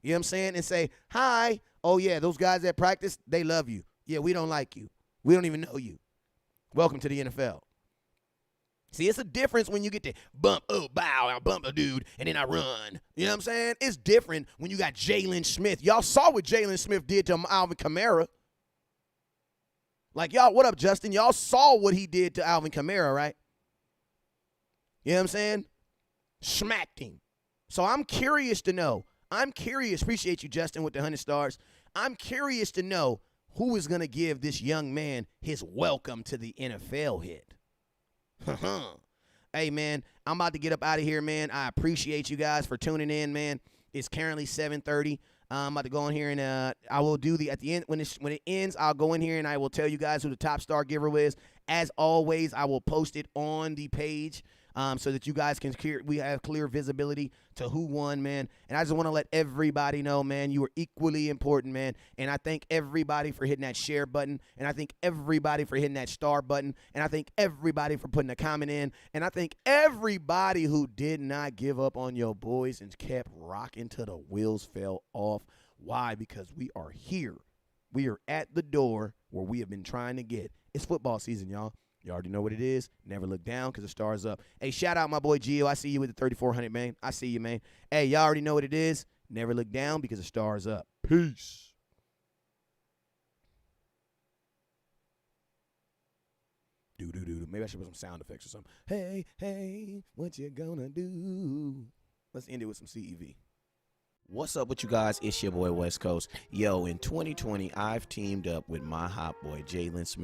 You know what I'm saying? And say, hi. Oh, yeah, those guys that practice, they love you. Yeah, we don't like you. We don't even know you. Welcome to the NFL. See, it's a difference when you get to bump, oh, bow, I bump a dude, and then I run. You know what I'm saying? It's different when you got Jalen Smith. Y'all saw what Jalen Smith did to Alvin Kamara. Like, y'all, what up, Justin? Y'all saw what he did to Alvin Kamara, right? You know what I'm saying? Smacked him. So I'm curious to know. Appreciate you, Justin, with the 100 stars. I'm curious to know who is going to give this young man his welcome to the NFL hit? Hey, man, I'm about to get up out of here, man. I appreciate you guys for tuning in, man. It's currently 7:30. I'm about to go in here and I will do at the end when it ends. I'll go in here and I will tell you guys who the top star giver is. As always, I will post it on the page so that you guys we have clear visibility to who won, man. And I just want to let everybody know, man, you are equally important, man. And I thank everybody for hitting that share button. And I thank everybody for hitting that star button. And I thank everybody for putting a comment in. And I thank everybody who did not give up on your boys and kept rocking till the wheels fell off. Why? Because we are here. We are at the door where we have been trying to get. It's football season, y'all. You already know what it is. Never look down because the star's up. Hey, shout out my boy Gio. I see you with the 3,400, man. I see you, man. Hey, y'all already know what it is. Never look down because the star's up. Peace. Do. Maybe I should put some sound effects or something. Hey, hey, what you gonna do? Let's end it with some CEV.
What's up with you guys? It's your boy West Coast. Yo, in 2020, I've teamed up with my hot boy, Jalen Smith.